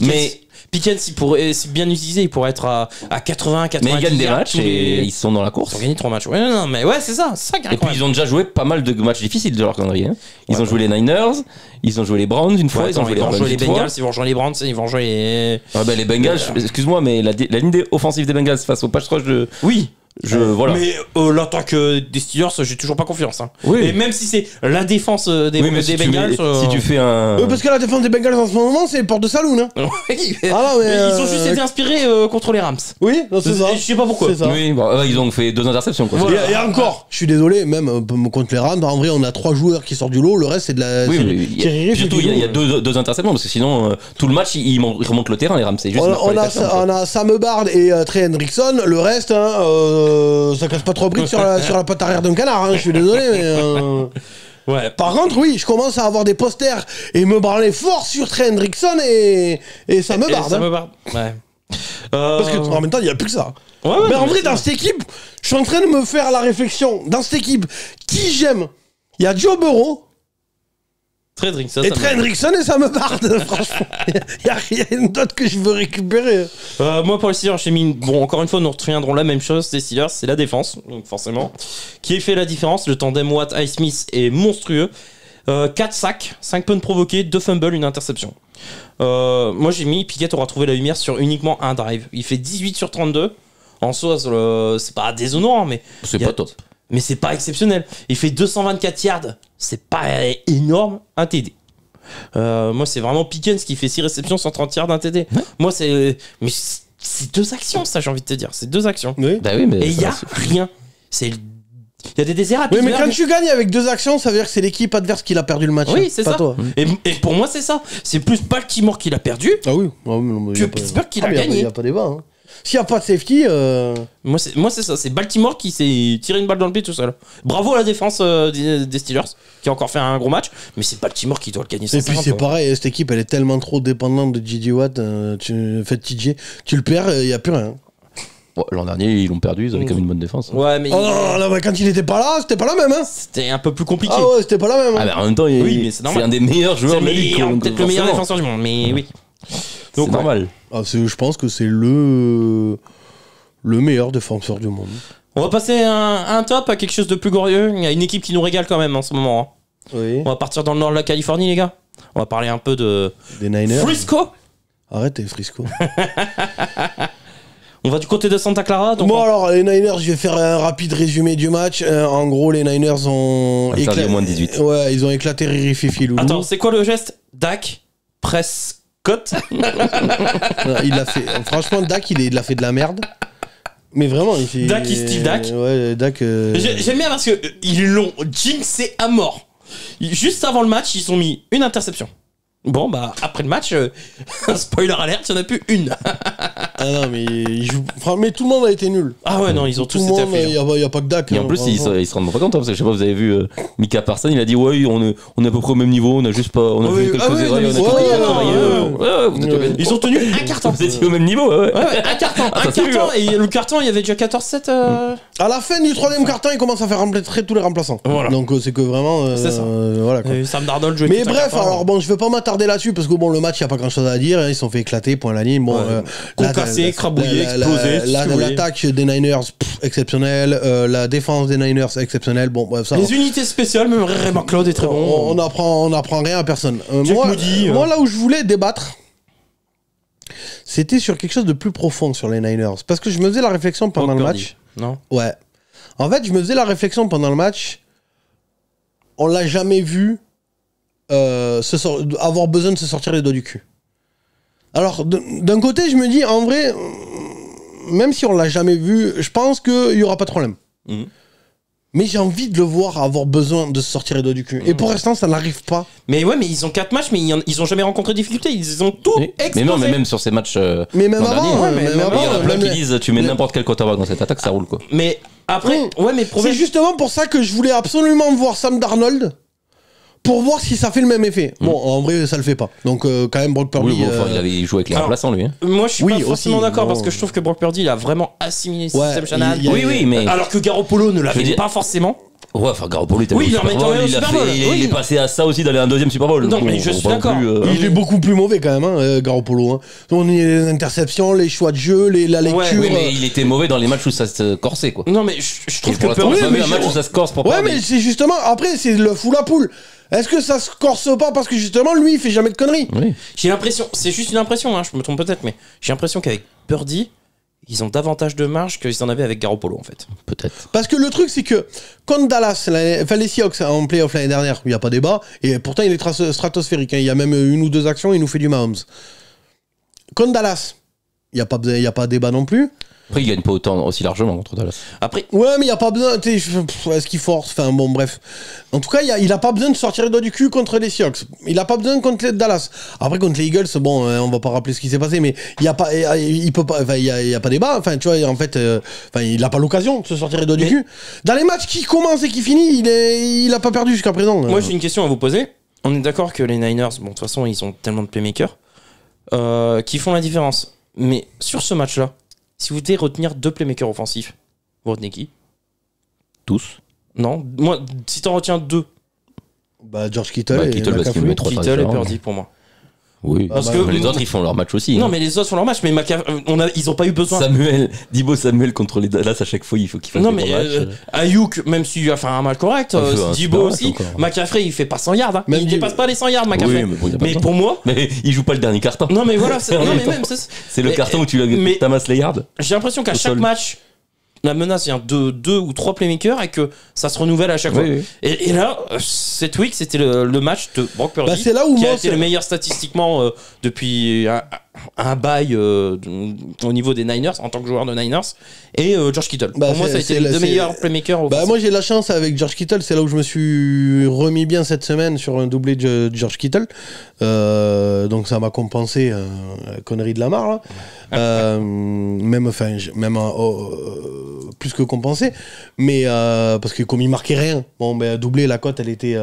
Mais Pickens, c'est bien utilisé, il pourrait être à 80, 90. Mais ils gagnent des matchs et ils sont dans la course. Ils ont gagné 3 matchs. Ouais, non, mais ouais, c'est ça qui est incroyable. Et puis ils ont déjà joué pas mal de matchs difficiles de leur calendrier. Ils ont joué les Niners, ils ont joué les Browns une fois, ils ont joué les Bengals, ils vont jouer les Browns, ils vont jouer les. Ah bah les Bengals, excuse-moi, mais la ligne offensive des Bengals face au pass rush de. Oui. Voilà. Mais l'attaque des Steelers, j'ai toujours pas confiance. Hein. Oui. Et même si c'est la défense des Bengals. Si tu fais un. Parce que la défense des Bengals en ce moment, c'est Porte de Saloon. Hein. Ils ont juste été inspirés contre les Rams. Oui, c'est ça. Je sais pas pourquoi. Ça. Oui, ils ont fait 2 interceptions. Quoi. Voilà. Et encore, je suis désolé, même contre les Rams, en vrai, on a 3 joueurs qui sortent du lot, le reste c'est de la. Oui, surtout, il y a 2 interceptions parce que sinon, tout le match, ils remontent le terrain, les Rams. C'est juste on a Sam Bard et Trey Hendrickson, le reste, ça casse pas trop briques sur la patte arrière d'un canard, je suis désolé, mais. Ouais. Par contre, oui, je commence à avoir des posters et me branler fort sur Trey Hendrickson et Sam Bard. Ouais. Parce que en même temps, il n'y a plus que ça. Ouais, mais en vrai, dans cette équipe, je suis en train de me faire la réflexion. Dans cette équipe, qui j'aime? Il y a Joe Burrow. Trey Hendrickson. Et Trey Hendrickson et Sam Bard, franchement. Il y a rien d'autre que je veux récupérer. Moi, pour les Steelers, j'ai mis. Bon, encore une fois, nous reviendrons la même chose. Les Steelers, c'est la défense, donc forcément. Qui fait la différence? Le tandem Watt-Highsmith est monstrueux. 4 sacs, 5 punts provoqués, 2 fumbles, une interception. Moi, j'ai mis Pickett aura trouvé la lumière sur uniquement un drive. Il fait 18 sur 32. En soi, c'est pas déshonorant, mais. C'est pas top. Mais c'est pas exceptionnel. Il fait 224 yards. C'est pas énorme. Un TD. Moi, c'est vraiment Pickens qui fait 6 réceptions, 130 yards, un TD. Ouais. Moi, c'est. Mais c'est 2 actions, ça, j'ai envie de te dire. C'est 2 actions. Oui. Bah oui, mais et il y a rien. Il y a des déserts à Oui, mais quand tu gagnes avec 2 actions, ça veut dire que c'est l'équipe adverse qui l'a perdu le match. Oui, c'est pas ça. Toi. Et pour moi, c'est ça. C'est plus Baltimore qui l'a perdu. Ah oui. Que Pittsburgh qui l'a gagné. Il n'y a pas débat. Hein. S'il n'y a pas de safety. Moi, c'est ça. C'est Baltimore qui s'est tiré une balle dans le pied tout seul. Bravo à la défense des Steelers qui a encore fait un gros match. Mais c'est Baltimore qui doit le gagner. Et puis c'est pareil, cette équipe, elle est tellement trop dépendante de JJ Watt. TJ, tu le perds, il n'y a plus rien. Ouais, l'an dernier, ils l'ont perdu, ils avaient quand même une bonne défense. Ouais, mais. Quand il était pas là, c'était pas la même. Hein. C'était un peu plus compliqué. Ah ouais, c'était pas la même. Hein. Ah, mais en même temps, c'est un des meilleurs joueurs de la ligue. Peut-être le meilleur défenseur du monde, mais oui. Donc, c'est normal. Je pense que c'est le meilleur défenseur du monde. On va passer un top à quelque chose de plus glorieux. Il y a une équipe qui nous régale quand même en ce moment. Oui. On va partir dans le nord de la Californie, les gars. On va parler un peu des Niners. Frisco. Arrêtez, Frisco. On va du côté de Santa Clara. Donc alors, les Niners, je vais faire un rapide résumé du match. En gros, les Niners ont éclaté. Moins de 18. Ouais, ils ont éclaté Riri Fifi Loulou. Attends, c'est quoi le geste? Dak Prescott. Il l'a fait. Franchement, Dak, il a fait de la merde. Mais vraiment, il fait. Dak, Steve Dak. Ouais, Dak. J'aime bien parce que ils l'ont jinxé à mort. Juste avant le match, ils ont mis une interception. Bon, bah, après le match, spoiler alert, il n'y en a plus une. non, mais mais tout le monde a été nul. Ah ouais, non, ils ont tous été affaiblis. Il n'y a pas que Dak. Et en plus, ils se rendent pas compte, parce que je sais pas, vous avez vu Micah Parsons, il a dit ouais, on est à peu près au même niveau, on a juste pas, on a fait quelques erreurs, Ils ont tenu un carton. Vous étiez au même niveau, ouais. Un carton, et le carton, il y avait déjà 14-7. À la fin du 3e carton, il commence à faire rentrer tous les remplaçants. Voilà. Donc c'est que vraiment. C'est ça. Voilà, quoi. Sam Darnold jouait. Mais bref, alors bon, je vais pas m'attarder là-dessus parce que bon, le match, il n'y a pas grand chose à dire. Ils se sont fait éclater, point à la ligne. Bon, concassé, crabouillé, explosé. L'attaque des Niners, exceptionnelle. La défense des Niners, exceptionnelle. Bon, bref, ça. Les unités spéciales, même Ray McLeod est très bon. On apprend rien à personne. Moi, là où je voulais débattre, c'était sur quelque chose de plus profond sur les Niners. Parce que je me faisais la réflexion pendant le match. Non. Ouais. En fait, je me faisais la réflexion pendant le match. On l'a jamais vu avoir besoin de se sortir les doigts du cul. Alors, d'un côté, je me dis, en vrai, même si on l'a jamais vu, je pense qu'il y aura pas de problème. Mais j'ai envie de le voir avoir besoin de se sortir les doigts du cul. Et pour l'instant, ça n'arrive pas. Mais ouais, mais ils ont 4 matchs, mais ils ont jamais rencontré de difficultés. Ils ont tout explosé. Mais non, mais même sur ces matchs. Mais même avant, il y en a plein qui disent tu mets n'importe quel quarterback dans cette attaque, ça roule quoi. Mais après, c'est justement pour ça que je voulais absolument voir Sam Darnold. Pour voir si ça fait le même effet. Bon, en vrai, ça le fait pas. Donc, quand même, Brock Purdy. Oui, il avait joué avec les remplaçants, lui. Moi, je suis pas forcément d'accord parce que je trouve que Brock Purdy, il a vraiment assimilé le système Shanahan. Oui, mais. Alors que Garoppolo ne l'avait pas forcément. Ouais, enfin, Garoppolo était il est passé à ça aussi d'aller à un 2e Super Bowl. Non, mais je suis d'accord. Il est beaucoup plus mauvais quand même, Garoppolo. Hein. On a les interceptions, les choix de jeu, la lecture. Oui, mais il était mauvais dans les matchs où ça se corsait, quoi. Non, mais je trouve que Purdy. Un match où ça se corse pour Ouais, mais c'est justement. Après, c'est le fou la poule. Est-ce que ça se corse pas parce que justement lui il fait jamais de conneries? J'ai l'impression, c'est juste une impression, hein, je me trompe peut-être, mais j'ai l'impression qu'avec Purdy, ils ont davantage de marge qu'ils en avaient avec Garoppolo en fait. Peut-être. Parce que le truc c'est que contre Dallas, les Seahawks en playoff l'année dernière, il n'y a pas débat, et pourtant il est stratosphérique, hein, il y a même 1 ou 2 actions, il nous fait du Mahomes. Contre Dallas, il n'y a pas débat non plus. Après, il gagne pas autant aussi largement contre Dallas. Après, ouais, mais il n'y a pas besoin. Est-ce qu'il force? Enfin, bon, bref. En tout cas, il a pas besoin de sortir les doigts du cul contre les Seahawks. Il a pas besoin contre les Dallas. Après, contre les Eagles, bon, on va pas rappeler ce qui s'est passé, mais il y a pas, il peut pas, enfin, il y a pas débat. Enfin, tu vois, en fait, il a pas l'occasion de se sortir les doigts du cul. Dans les matchs qui commencent et qui finissent, il a pas perdu jusqu'à présent. Moi, j'ai une question à vous poser. On est d'accord que les Niners, bon, de toute façon, ils ont tellement de playmakers qui font la différence. Mais sur ce match-là, si vous devez retenir 2 playmakers offensifs, vous retenez qui? Tous. Non, moi, si t'en retiens 2. Bah, George Kittle et McCaffrey. Kittle et Purdy pour moi. Oui, parce que les autres ils font leur match aussi. Non, mais les autres font leur match, mais ils ont pas eu besoin. Dibo Samuel contre les Dallas à chaque fois, il faut qu'il fasse des bons matchs. Ayuk, même s'il a fait un match correct, Dibo aussi. McCaffrey, il fait pas 100 yards. Hein. Il dépasse pas les 100 yards, McCaffrey. Oui, mais pour moi. Mais il joue pas le dernier carton. Non, mais voilà. C'est le carton où tu t'amasses les yards. J'ai l'impression qu'à chaque match, la menace vient de 2 ou 3 playmakers et que ça se renouvelle à chaque fois. Oui. Et là, cette week, c'était le match de Brock Purdy c'est là où qui a été le meilleur statistiquement depuis un bail au niveau des Niners en tant que joueur de Niners et George Kittle. Pour moi, ça a été les 2 meilleurs playmakers. Moi, j'ai la chance avec George Kittle. C'est là où je me suis remis bien cette semaine sur un doublé de George Kittle. Donc ça m'a compensé la connerie de Lamar là. Même plus que compensé, mais parce que comme il marquait rien, bon ben doublé, la cote elle était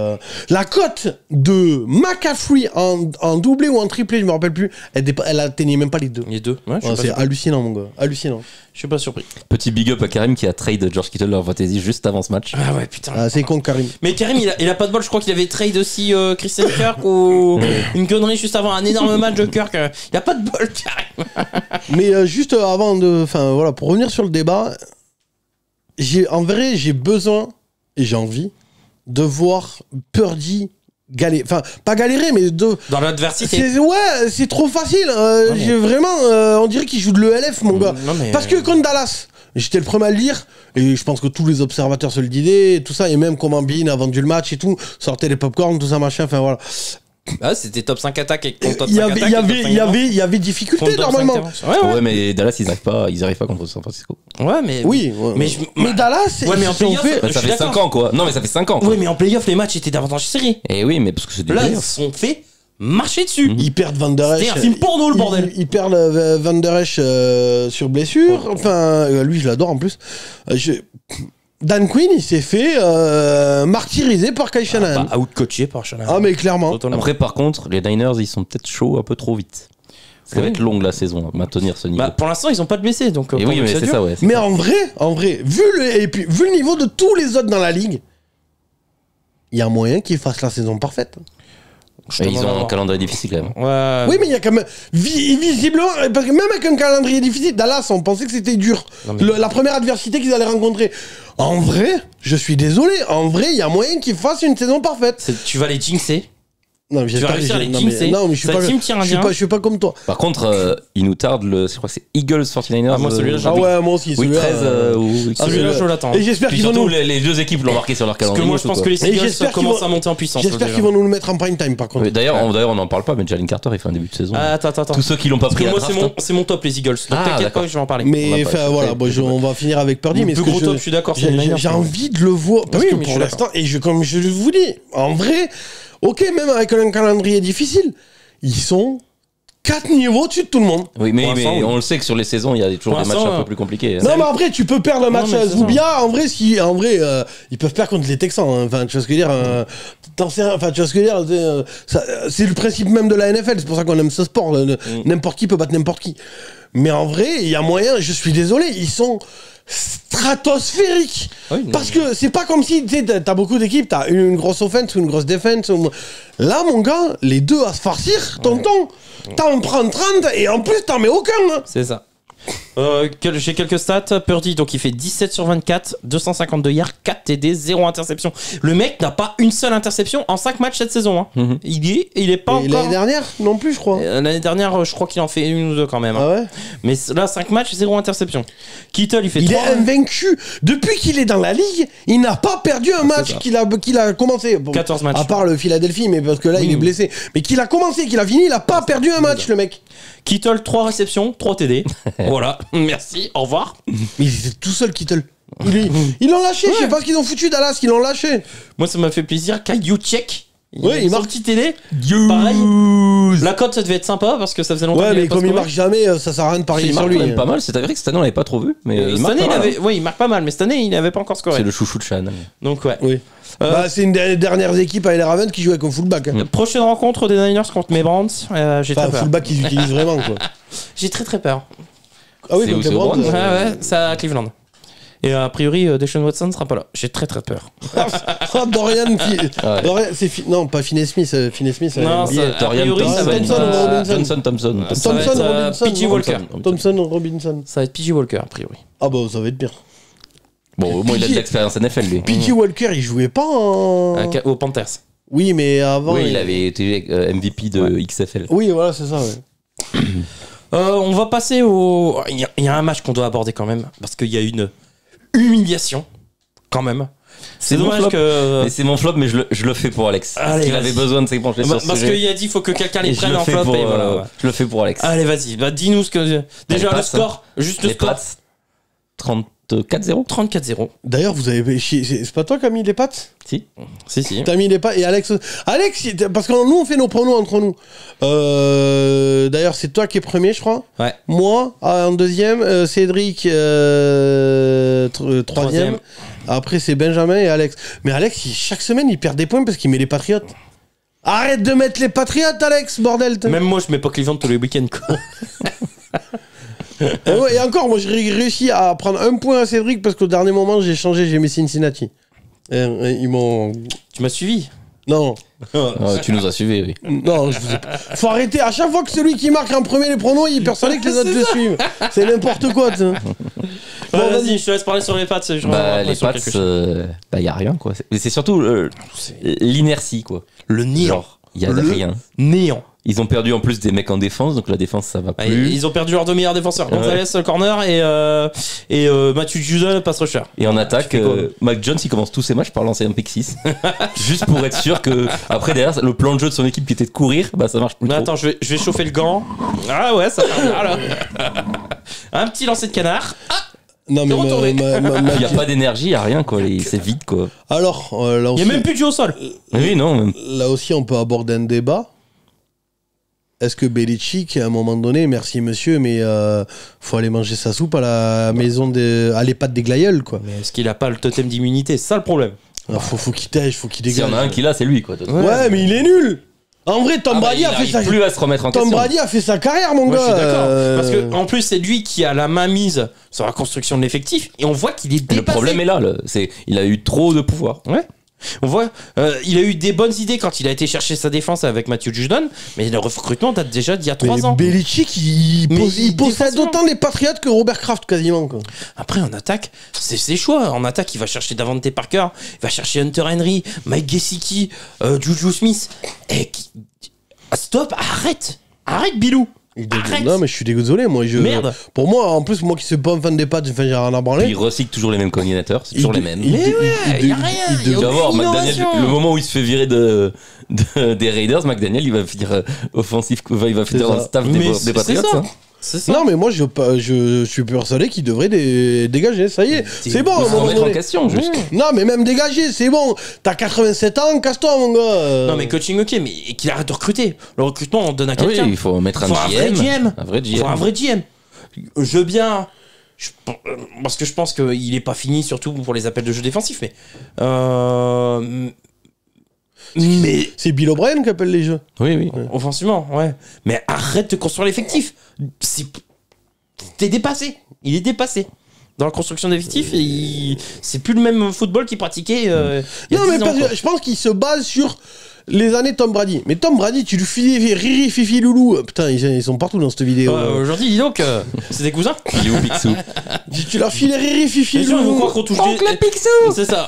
la cote de McCaffrey en doublé ou en triplé, je me rappelle plus, elle atteignait même pas les 2. Les 2, ouais, c'est hallucinant mon gars, hallucinant. Je suis pas surpris. Petit big up à Karim qui a trade George Kittle en fantasy juste avant ce match. Ah ouais, putain. C'est con Karim. Mais Karim il a pas de bol, je crois qu'il avait trade aussi Christian Kirk ou une connerie juste avant un énorme match de Kirk. Il a pas de bol Karim. Mais juste avant pour revenir sur le débat, en vrai j'ai besoin et j'ai envie de voir Purdy galérer, enfin pas galérer mais dans l'adversité. C'est trop facile. J'ai vraiment on dirait qu'il joue de l'ELF mon gars. Parce que contre Dallas, j'étais le premier à le dire et je pense que tous les observateurs se le disaient et tout ça, et même comment Bean a vendu le match et tout, sortait les popcorn, tout ça machin, enfin voilà. Ah, c'était top 5 attaques et contre top 5 attaques. Il y avait difficulté normalement. Ouais, mais Dallas ils arrivent pas contre San Francisco. Ouais, mais mais Dallas ouais, mais en playoff, ça fait 5 ans quoi. Non, mais ça fait 5 ans. Oui, mais en playoff les matchs étaient davantage serrés. Et oui, mais parce que c'est des là, ils sont fait marché dessus. Ils perdent Van Der Esch. C'était un film porno, le bordel. Ils perdent Van Der Esch sur blessure. Enfin, lui, je l'adore en plus. Dan Quinn, il s'est fait martyriser par Kyle Shanahan. Outcoaché par Shanahan. Ah, mais clairement. Totalement. Après, par contre, les Niners, ils sont peut-être chauds un peu trop vite. Ça va être longue la saison, maintenir ce niveau. Pour l'instant, ils ont pas de blessés, donc. Et oui, mais c'est ça, ouais. Mais en vrai, vu le niveau de tous les autres dans la ligue, il y a moyen qu'ils fassent la saison parfaite. Ils ont un calendrier difficile quand même. Ouais. Oui, mais il y a quand même visiblement, parce que même avec un calendrier difficile, Dallas, on pensait que c'était dur. La première adversité qu'ils allaient rencontrer. En vrai, je suis désolé. En vrai, il y a moyen qu'ils fassent une saison parfaite. Tu vas les jinxer. Non, mais tu vas réussir à les jinxer. Non, mais je suis pas comme toi. Par contre, il nous tarde je crois que c'est Eagles 49ers. Moi, celui-là, Ah ouais, moi aussi. Oui, 13 celui-là, je l'attends. Et j'espère qu'ils vont nous. Les deux équipes l'ont marqué sur leur calendrier. Parce que moi, je pense que les Eagles commencent à monter en puissance. J'espère qu'ils vont nous le mettre en prime time, par contre. D'ailleurs, on n'en parle pas, mais Jalen Carter, il fait un début de saison. Attends. Tous ceux qui l'ont pas pris. Moi, c'est mon top, les Eagles. Donc t'inquiète pas, je vais en parler. Mais voilà, on va finir avec Purdy. Mais le plus gros top, je suis d'accord. J'ai envie de le voir. Parce que pour l'instant, et comme je vous dis, en vrai, ok, même avec un calendrier difficile, ils sont 4 niveaux au-dessus de tout le monde. Oui, mais on le sait que sur les saisons, il y a toujours des matchs un peu plus compliqués. Non, mais après, tu peux perdre un match à Zubia. En vrai, ils peuvent perdre contre les Texans. Enfin, tu vois ce que je veux dire. Tu vois ce que je veux dire. C'est le principe même de la NFL. C'est pour ça qu'on aime ce sport. N'importe qui peut battre n'importe qui. Mais en vrai, il y a moyen. Je suis désolé, ils sont stratosphériques. Oui, parce que c'est pas comme si t'as beaucoup d'équipes, t'as une grosse offense ou une grosse défense. Là, mon gars, les deux à se farcir, tonton. T'en prends 30 et en plus t'en mets aucun. C'est ça. J'ai quelques stats. Purdy, donc il fait 17 sur 24, 252 yards, 4 TD, 0 interception. Le mec n'a pas une seule interception en 5 matchs cette saison. Il est pas encore. L'année dernière non plus, je crois. L'année dernière, je crois qu'il en fait une ou deux quand même. Ah ouais. Mais là, 5 matchs, 0 interception. Kittle, il fait 3. Il est invaincu. Depuis qu'il est dans la ligue, il n'a pas perdu un match qu'il a commencé. 14 matchs. À part le Philadelphie, mais parce que là, il est blessé. Mais qu'il a commencé, qu'il a fini, il a pas perdu un match, le mec. Kittle, 3 réceptions, 3 TD. Voilà, merci, au revoir. Mais il était tout seul, Kittle. Ils l'ont lâché, je sais pas ce qu'ils ont foutu Dallas, qu'ils l'ont lâché. Moi, ça m'a fait plaisir. Kayuchek, il marque petit TD. Pareil. La cote, ça devait être sympa parce que ça faisait longtemps. Ouais, mais comme il marque jamais, ça sert à rien de parier sur lui. Il marque pas mal, c'est vrai que cette année, on l'avait pas trop vu. Mais cette année, il marque pas mal, mais cette année, il n'avait pas encore scoré. C'est le chouchou de Shanahan. Donc, ouais. Oui. C'est une des dernières équipes avec les Ravens qui jouait comme fullback. Prochaine rencontre des Niners contre mes Browns. J'ai très peur. Fullback qu'ils utilisent vraiment, quoi. J'ai très peur. Ah oui, contre les Browns. Ouais, c'est à Cleveland. Et a priori, Deshaun Watson sera pas là. J'ai très peur. Dorian, non, pas Finney Smith. Finney Smith. Non, a priori, ça va être Thompson. PJ Walker. Thompson Robinson. Ça va être PJ Walker, a priori. Ah bah, ça va être pire. Bon, au moins il a de l'expérience NFL, lui. PJ Walker, il jouait pas aux Panthers. Oui, mais avant. Oui, il avait été MVP de XFL. Oui, voilà, c'est ça, ouais. On va passer au. Il y a un match qu'on doit aborder quand même, parce qu'il y a une humiliation, quand même. C'est dommage que. Mais c'est mon flop, mais je le fais pour Alex. Parce qu'il avait besoin de s'épancher sur ce sujet. Parce qu'il a dit qu'il faut que quelqu'un les prenne en flop. Et voilà. Je le fais pour Alex. Allez, vas-y, dis-nous ce que. Déjà, le score. Juste le score. Pats, 34-0. 34-0. D'ailleurs, vous avez. C'est pas toi qui as mis les pattes ? Si. T'as mis les pattes. Et Alex, parce que nous, on fait nos pronos entre nous. D'ailleurs, c'est toi qui es premier, je crois. Ouais. Moi, en deuxième. Cédric, troisième. Après, c'est Benjamin et Alex. Mais Alex, chaque semaine, il perd des points parce qu'il met les Patriotes. Arrête de mettre les Patriotes, Alex, bordel. Même moi, je mets pas Cleveland tous les week-ends, quoi. Et encore, moi j'ai réussi à prendre un point à Cédric parce qu'au dernier moment j'ai changé, j'ai mis Cincinnati. Ils m'ont. Tu m'as suivi ? Non. Tu nous as suivis, oui. Non, faut arrêter. À chaque fois que celui qui marque en premier les pronos, il est persuadé que les autres le suivent. C'est n'importe quoi. Bon, vas-y, je te laisse parler sur les pattes. Les pattes, y a rien, quoi. C'est surtout l'inertie, quoi. Le néant. Il y a rien. Néant. Ils ont perdu en plus des mecs en défense, donc la défense ça va plus. Ils ont perdu leurs deux meilleurs défenseurs, Gonzalez corner et Matthew Judon pass rusher. Et en attaque, Mac Jones il commence tous ses matchs par lancer un pick 6 juste pour être sûr que après derrière le plan de jeu de son équipe qui était de courir, bah ça marche plus. Mais trop. attends, je vais chauffer le gant. Ah ouais, ça fait bien là. Un petit lancer de canard. Non mais il n'y a pas d'énergie, il n'y a rien quoi, c'est vide quoi. Alors là aussi, il n'y a même plus de jeu au sol. Oui non. Là aussi on peut aborder un débat. est-ce que Belichick, à un moment donné, merci monsieur, mais faut aller manger sa soupe à la maison à l'EHPAD des Glaïeuls, quoi. Mais est-ce qu'il a pas le totem d'immunité? C'est ça le problème. Alors, faut qu'il tège, faut qu'il dégage. S'il y en a un qui l'a, c'est lui, quoi. Ouais, mais il est nul. En vrai, Tom Brady a fait sa plus à se remettre en question. Tom Brady a fait sa carrière, mon gars. Je suis d'accord. Parce que en plus, c'est lui qui a la main mise sur la construction de l'effectif, et on voit qu'il est dépassé. Le problème est là, il a eu trop de pouvoir. Ouais. On voit, il a eu des bonnes idées quand il a été chercher sa défense avec Matthew Judon, mais le recrutement date déjà d'il y a 3 ans. Belichick, il possède autant les Patriots que Robert Kraft quasiment, quoi. Après, en attaque, c'est ses choix. En attaque, il va chercher Davante Parker, il va chercher Hunter Henry, Mike Gesicki, Juju Smith. Et stop, arrête, Bilou. Arrête. Non, mais je suis désolé, moi. Merde. Pour moi, en plus, moi qui suis pas un fan des Pats, j'ai rien à branler. Il recycle toujours les mêmes coordinateurs, c'est toujours les mêmes. Mais ouais, il y a rien. Tu vas voir, McDaniel, le moment où il se fait virer des Raiders, McDaniel, il va finir offensif, il va finir dans le staff des Patriots. C'est ça. Non, mais moi, je suis persuadé qu'il devrait dégager. Ça y est, c'est bon. On va remettre en question, juste. Non, mais même dégager, c'est bon. T'as 87 ans, casse-toi, mon gars. Non, mais coaching, ok, mais qu'il arrête de recruter. Le recrutement, on donne à quelqu'un. Oui, il faut mettre un GM. Il faut un vrai GM. Je veux bien. Parce que je pense qu'il est pas fini, surtout pour les appels de jeu défensifs, mais. Mais c'est Bill O'Brien qui appelle les jeux. Oui. Offensivement, ouais. Mais arrête de construire l'effectif. T'es dépassé. Il est dépassé. Dans la construction d'effectifs, c'est plus le même football qu'il pratiquait. Non, mais je pense qu'il se base sur les années Tom Brady. Mais Tom Brady, tu lui filais Riri, Fifi, Loulou. Putain, ils sont partout dans cette vidéo. Aujourd'hui, dis donc, c'est des cousins. Il est où, Picsou? Tu leur filais Riri, Fifi, Loulou. Ils vont croire qu'on touche Oncle Picsou. C'est ça.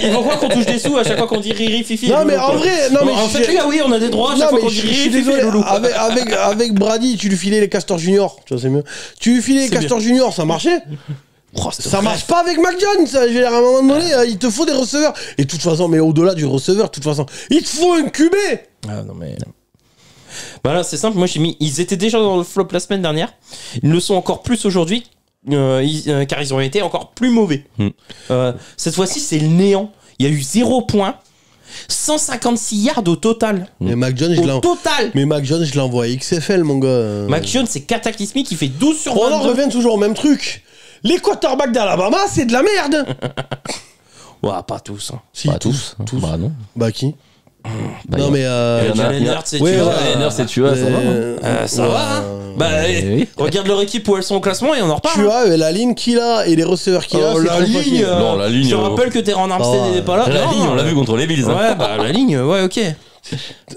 Ils vont croire qu'on touche des sous à chaque fois qu'on dit Riri, Fifi. Non, mais en vrai, non, mais en fait, là, oui, on a des droits à chaque fois qu'on dit Riri, Fifi, Loulou. Avec Brady, tu lui filais les Castors Junior. Tu vois, c'est mieux. Tu lui filais les Castors Junior, ça marchait. Ça marche pas avec Mac Jones, ça. Je veux dire, à un moment donné, il te faut des receveurs. Et de toute façon, mais au-delà du receveur, de toute façon, il te faut un QB. Ah non, mais. Bah là, c'est simple. Moi, ils étaient déjà dans le flop la semaine dernière. Ils le sont encore plus aujourd'hui, car ils ont été encore plus mauvais. Cette fois-ci, c'est le néant. Il y a eu 0 points. 156 yards au total. Mais Mac Jones, je l'envoie à XFL, mon gars. Mac Jones, c'est cataclysmique. Il fait 12 sur 22. On en revient toujours au même truc. Les quarterbacks d'Alabama, c'est de la merde. Ouais, pas tous. Hein. Si, pas tous. Bah non. Bah qui? Non, mais Jalen Hurts, c'est tu vois, ça va. Hein. Bah, regarde leur équipe où elles sont au classement et on en reparle. Tu vois, la ligne qu'il a et les receveurs qu'il a, la ligne. Non, la ligne. Je te rappelle que Terran Armstead n'était pas là. La ligne, on l'a vu contre les Bills. Ouais, bah la ligne, ouais, ok.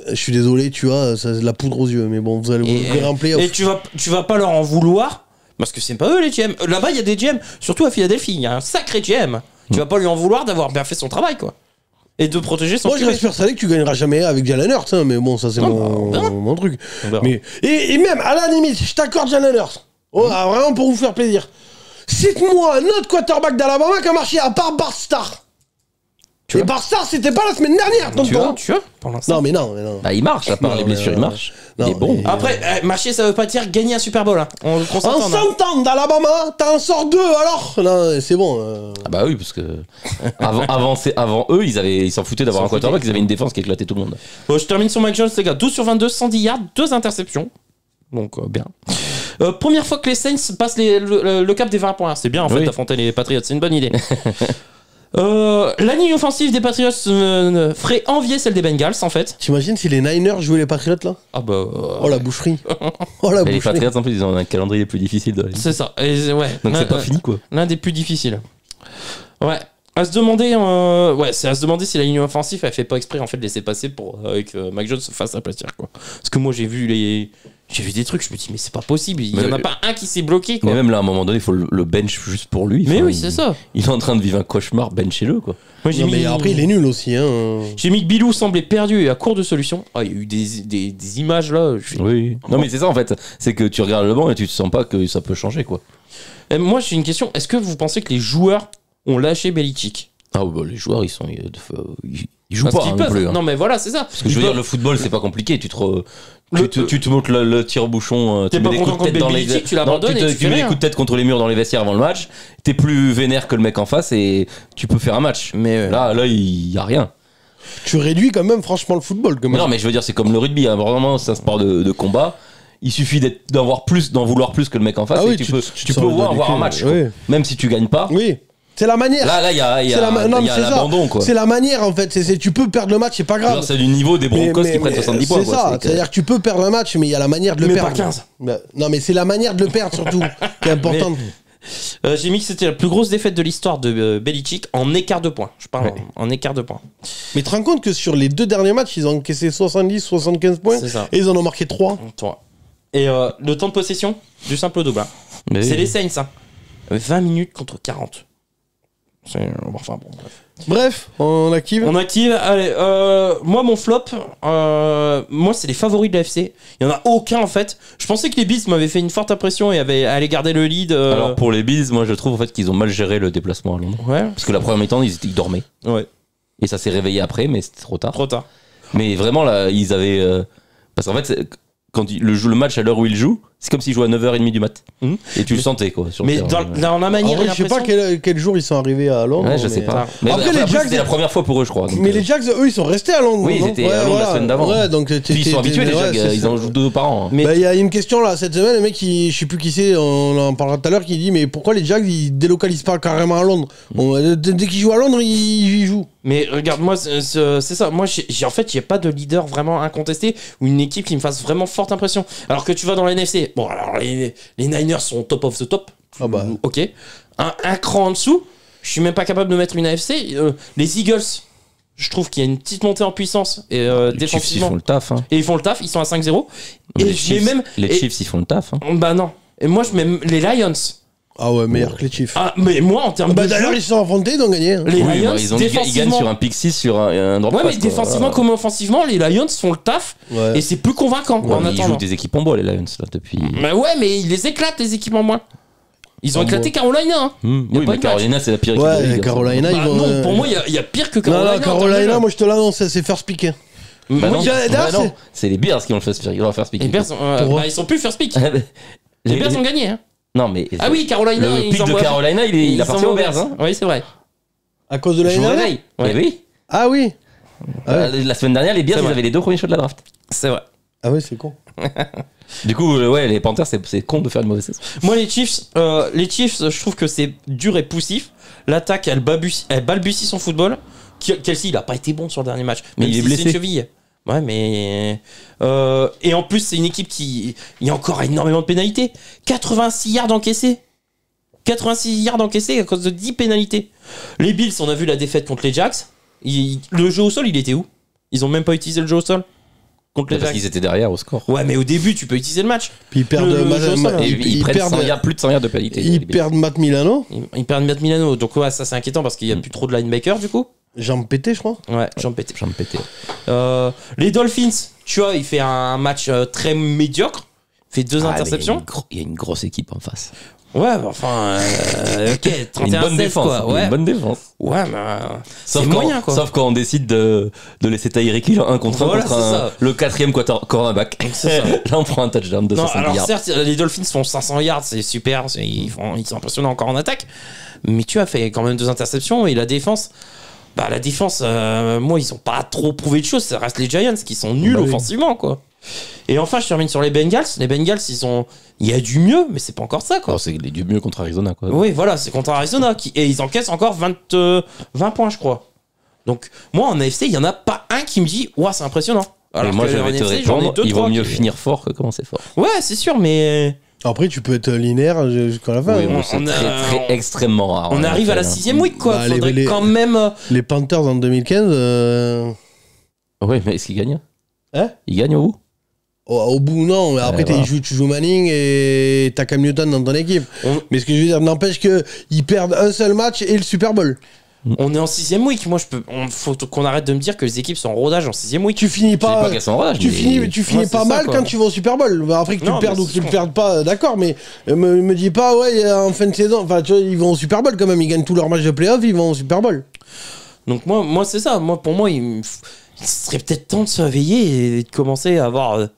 Je suis désolé, tu vois, ça la poudre aux yeux, mais bon, vous allez vous remplir. Et tu vas pas leur en vouloir. Parce que c'est pas eux les GM. Là-bas, il y a des GM, surtout à Philadelphie. Il y a un sacré GM. Tu vas pas lui en vouloir d'avoir bien fait son travail, quoi. Et de protéger son. Moi, je reste persuadé que tu gagneras jamais avec Jalen Hurts, hein, mais bon, ça, c'est mon truc. Mais, et même, à la limite, je t'accorde Jalen Hurts. Vraiment pour vous faire plaisir. Cite-moi un autre quarterback d'Alabama qui a marché à part Bart Starr. Et Bart Starr, c'était pas la semaine dernière, tonton. Tu vois pour l'instant. Non, mais non. Bah, il marche, à part les blessures, il marche. Non, il est bon. Après, marcher, ça veut pas dire gagner un Super Bowl. Hein. On s'entend d'Alabama, t'en sors 2 alors. Non, c'est bon. Ah bah oui, parce que avant eux, ils s'en foutaient d'avoir un quarterback, ils avaient une défense qui éclatait tout le monde. Bon, je termine sur Mac Jones, les gars. 12 sur 22, 110 yards, 2 interceptions. Donc, bien. Première fois que les Saints passent le cap des 20 points. C'est bien, en fait, d'affronter les Patriots. C'est une bonne idée. La ligne offensive des Patriots ferait envier celle des Bengals, en fait. T'imagines si les Niners jouaient les Patriots, là? Ah bah... Oh, la boucherie. Les Patriots, en plus, ils ont un calendrier plus difficile. C'est ça. Et, ouais. Donc c'est pas fini, quoi. L'un des plus difficiles. Ouais. À se demander, c'est à se demander si la ligne offensive elle fait pas exprès en fait de laisser passer pour avec Mac Jones face à plaisir, quoi. Parce que moi j'ai vu des trucs, je me dis mais c'est pas possible, il y en a pas un qui s'est bloqué, quoi. Mais même là à un moment donné il faut le bench juste pour lui. Mais oui, c'est ça. Il est en train de vivre un cauchemar, benchez-le, quoi. Moi, mais après il est nul aussi, hein. J'ai mis que Bilou semblait perdu et à court de solutions. Ah, il y a eu des images là. Oui. Non mais c'est ça en fait, c'est que tu regardes le banc et tu te sens pas que ça peut changer, quoi. Et moi j'ai une question, est-ce que vous pensez que les joueurs ont lâché Belichick? Ah bah, les joueurs ils jouent pas non plus, hein. Non mais voilà, c'est ça. Parce que je veux dire, le football c'est pas compliqué, tu te montes le tire-bouchon, tu mets des coups de tête dans les vestiaires, tu mets des coups de tête contre les murs dans les vestiaires avant le match, t'es plus vénère que le mec en face et tu peux faire un match. Mais là il y a rien. Tu réduis quand même franchement le football. Mais non, mais je veux dire, c'est comme le rugby. Hein. Vraiment, c'est un sport de combat. Il suffit d'en vouloir plus que le mec en face. Ah oui, tu peux avoir un match. Oui. Même si tu gagnes pas. Oui. C'est la manière. Là, il y a l'abandon, quoi. C'est la manière, en fait. Tu peux perdre le match, c'est pas grave. Genre, c'est du niveau des Broncos qui prennent 70 points. C'est ça. C'est-à-dire que tu peux perdre le match, mais il y a la manière de le perdre. Mais pas 15. Non, mais c'est la manière de le perdre, surtout, qui est importante. J'ai mis que c'était la plus grosse défaite de l'histoire de Belichick en écart de points. Je parle en écart de points. Mais tu te rends compte que sur les 2 derniers matchs, ils ont encaissé 70-75 points. C'est ça. Et ils en ont marqué 3. Et le temps de possession, du simple au double. Hein. C'est les Saints. Hein. 20 minutes contre 40. Enfin bon, bref, on active. On active. Allez, moi mon flop, moi c'est les favoris de l'AFC. Il y en a aucun en fait. Je pensais que les Bills m'avaient fait une forte impression et allaient garder le lead. Alors pour les Bills, moi je trouve en fait qu'ils ont mal géré le déplacement à Londres. Ouais. Parce que la première mi-temps ils dormaient. Ouais. Et ça s'est réveillé après, mais c'était trop tard. Trop tard. Mais vraiment là, ils avaient parce qu'en fait quand le match à l'heure où ils jouent, c'est comme s'ils jouaient à 9h30 du mat. Et tu le sentais quoi. Mais dans la manière. Je sais pas quel jour ils sont arrivés à Londres. Ouais, je sais pas. Mais après, les Jags, c'était la première fois pour eux, je crois. Mais les Jags, eux, ils sont restés à Londres. Oui, ils étaient à Londres la semaine d'avant. Ouais, donc puis ils sont habitués, les Jags. Ils en jouent 2 par an. Mais il y a une question là cette semaine, le mec, je sais plus qui c'est, on en parlera tout à l'heure, qui dit mais pourquoi les Jags ils délocalisent pas carrément à Londres. Dès qu'ils jouent à Londres, ils jouent. Mais regarde, moi, c'est ça. Moi, en fait, il n'y a pas de leader vraiment incontesté ou une équipe qui me fasse vraiment forte impression. Alors que tu vas dans la NFC, bon, alors les Niners sont top of the top. Ah bah. Ok. Un cran en dessous, je suis même pas capable de mettre une AFC. Les Eagles, je trouve qu'il y a une petite montée en puissance. Et défensivement. Ils font le taf. Hein. Et ils font le taf, ils sont à 5-0. Et les Chiefs, ils font le taf. Hein. Bah non. Et moi, je mets les Lions. Ah ouais, meilleur que les Chiefs. Ah, mais moi, en termes de d'ailleurs, jeu, ils se sont affrontés, ils ont gagné. Hein. Les Lions, ils gagnent sur un pick 6 sur un drop pass. Ouais, mais défensivement comme offensivement, les Lions font le taf. Ouais. Et c'est plus convaincant. Ouais, en attendant. Ils jouent des équipes en bois, les Lions, là, depuis. Mais ouais, mais ils les éclatent, les équipes en moins. Ils ont éclaté Carolina. Hein. Oui, mais Carolina, c'est la pire équipe. Ouais, Carolina, ils vont. Non, pour moi, il y a pire que Carolina. Non, Carolina, moi, je te l'annonce, c'est first pick. Bah non, c'est les Bears qui vont le first pick. Les Bears, ils sont plus first pick. Les Bears ont gagné. Non, mais. Ah oui, Carolina. Le pick de Carolina, il appartient aux Bears. Hein. Oui, c'est vrai. À cause de la NRA. Oui. Ah oui. La semaine dernière, les Bears, ils avaient les 2 premiers choix de la draft. C'est vrai. Ah ouais, c'est con. Du coup, ouais, les Panthers, c'est con de faire une mauvaise saison. Moi, les Chiefs, je trouve que c'est dur et poussif. L'attaque, elle balbutie son football. Kelsey, il a pas été bon sur le dernier match. Mais il est blessé. C'est une cheville. Ouais, mais. Et en plus, c'est une équipe qui. Il y a encore énormément de pénalités. 86 yards encaissés. 86 yards encaissés à cause de 10 pénalités. Les Bills, on a vu la défaite contre les Jacks. Le jeu au sol, il était où? Ils ont même pas utilisé le jeu au sol contre les Jacks. Parce qu'ils étaient derrière au score. Ouais, mais au début, tu peux utiliser le match. Puis ils perdent ils prennent plus de 100 yards de pénalité. Ils perdent Matt Milano. Ils perdent Matt Milano. Donc, ouais, ça c'est inquiétant parce qu'il y a plus trop de linebacker du coup. Jambes pétées, je crois. Ouais, jambes pétées. Les Dolphins, tu vois, il fait un match très médiocre. Il fait 2 interceptions. Il y a une grosse équipe en face. Ouais, enfin, ok, 31-7 une bonne défense, quoi. Ouais. Une bonne défense. Ouais, mais c'est moyen quoi. Sauf quand on décide de laisser Tyreek Hill 1 contre 1 contre le 4ème cornerback. Là, on prend un touchdown de 60 yards. Alors certes, les Dolphins font 500 yards, c'est super, ils sont impressionnants encore en attaque. Mais tu as fait quand même 2 interceptions et la défense. Bah la défense, moi ils ont pas trop prouvé de choses. Ça reste les Giants qui sont nuls offensivement quoi. Et enfin je termine sur les Bengals. Les Bengals il y a du mieux, mais c'est pas encore ça quoi. Oh, c'est du mieux contre Arizona quoi. Oui voilà, c'est contre Arizona et ils encaissent encore 20 points je crois. Donc moi en AFC il y en a pas un qui me dit ouah c'est impressionnant. Alors moi je vais te répondre, il vaut mieux finir fort que commencer fort. Ouais c'est sûr mais. Après, tu peux être linéaire jusqu'à la fin. Oui, c'est très extrêmement rare. On arrive à la 6ème week, quoi. Bah, faudrait quand même. Les Panthers en 2015. Oui, mais est-ce qu'ils gagnent? Hein? Ils gagnent au bout? Au bout, non. Après, tu joues Manning et t'as Cam Newton dans ton équipe. Mais ce que je veux dire, n'empêche qu'ils perdent un seul match et le Super Bowl. On est en 6ème week. Moi, faut qu'on arrête de me dire que les équipes sont en rodage en 6ème week. Tu finis pas. qu'elles sont en rodage, tu finis pas mal quand tu vas au Super Bowl. Après que tu le perdes ou que tu le perdes pas, d'accord. Mais me dis pas, ouais, en fin de saison. Enfin, tu vois, ils vont au Super Bowl quand même. Ils gagnent tous leurs matchs de playoff, ils vont au Super Bowl. Donc, moi c'est ça. Pour moi, il serait peut-être temps de se réveiller et de commencer à avoir,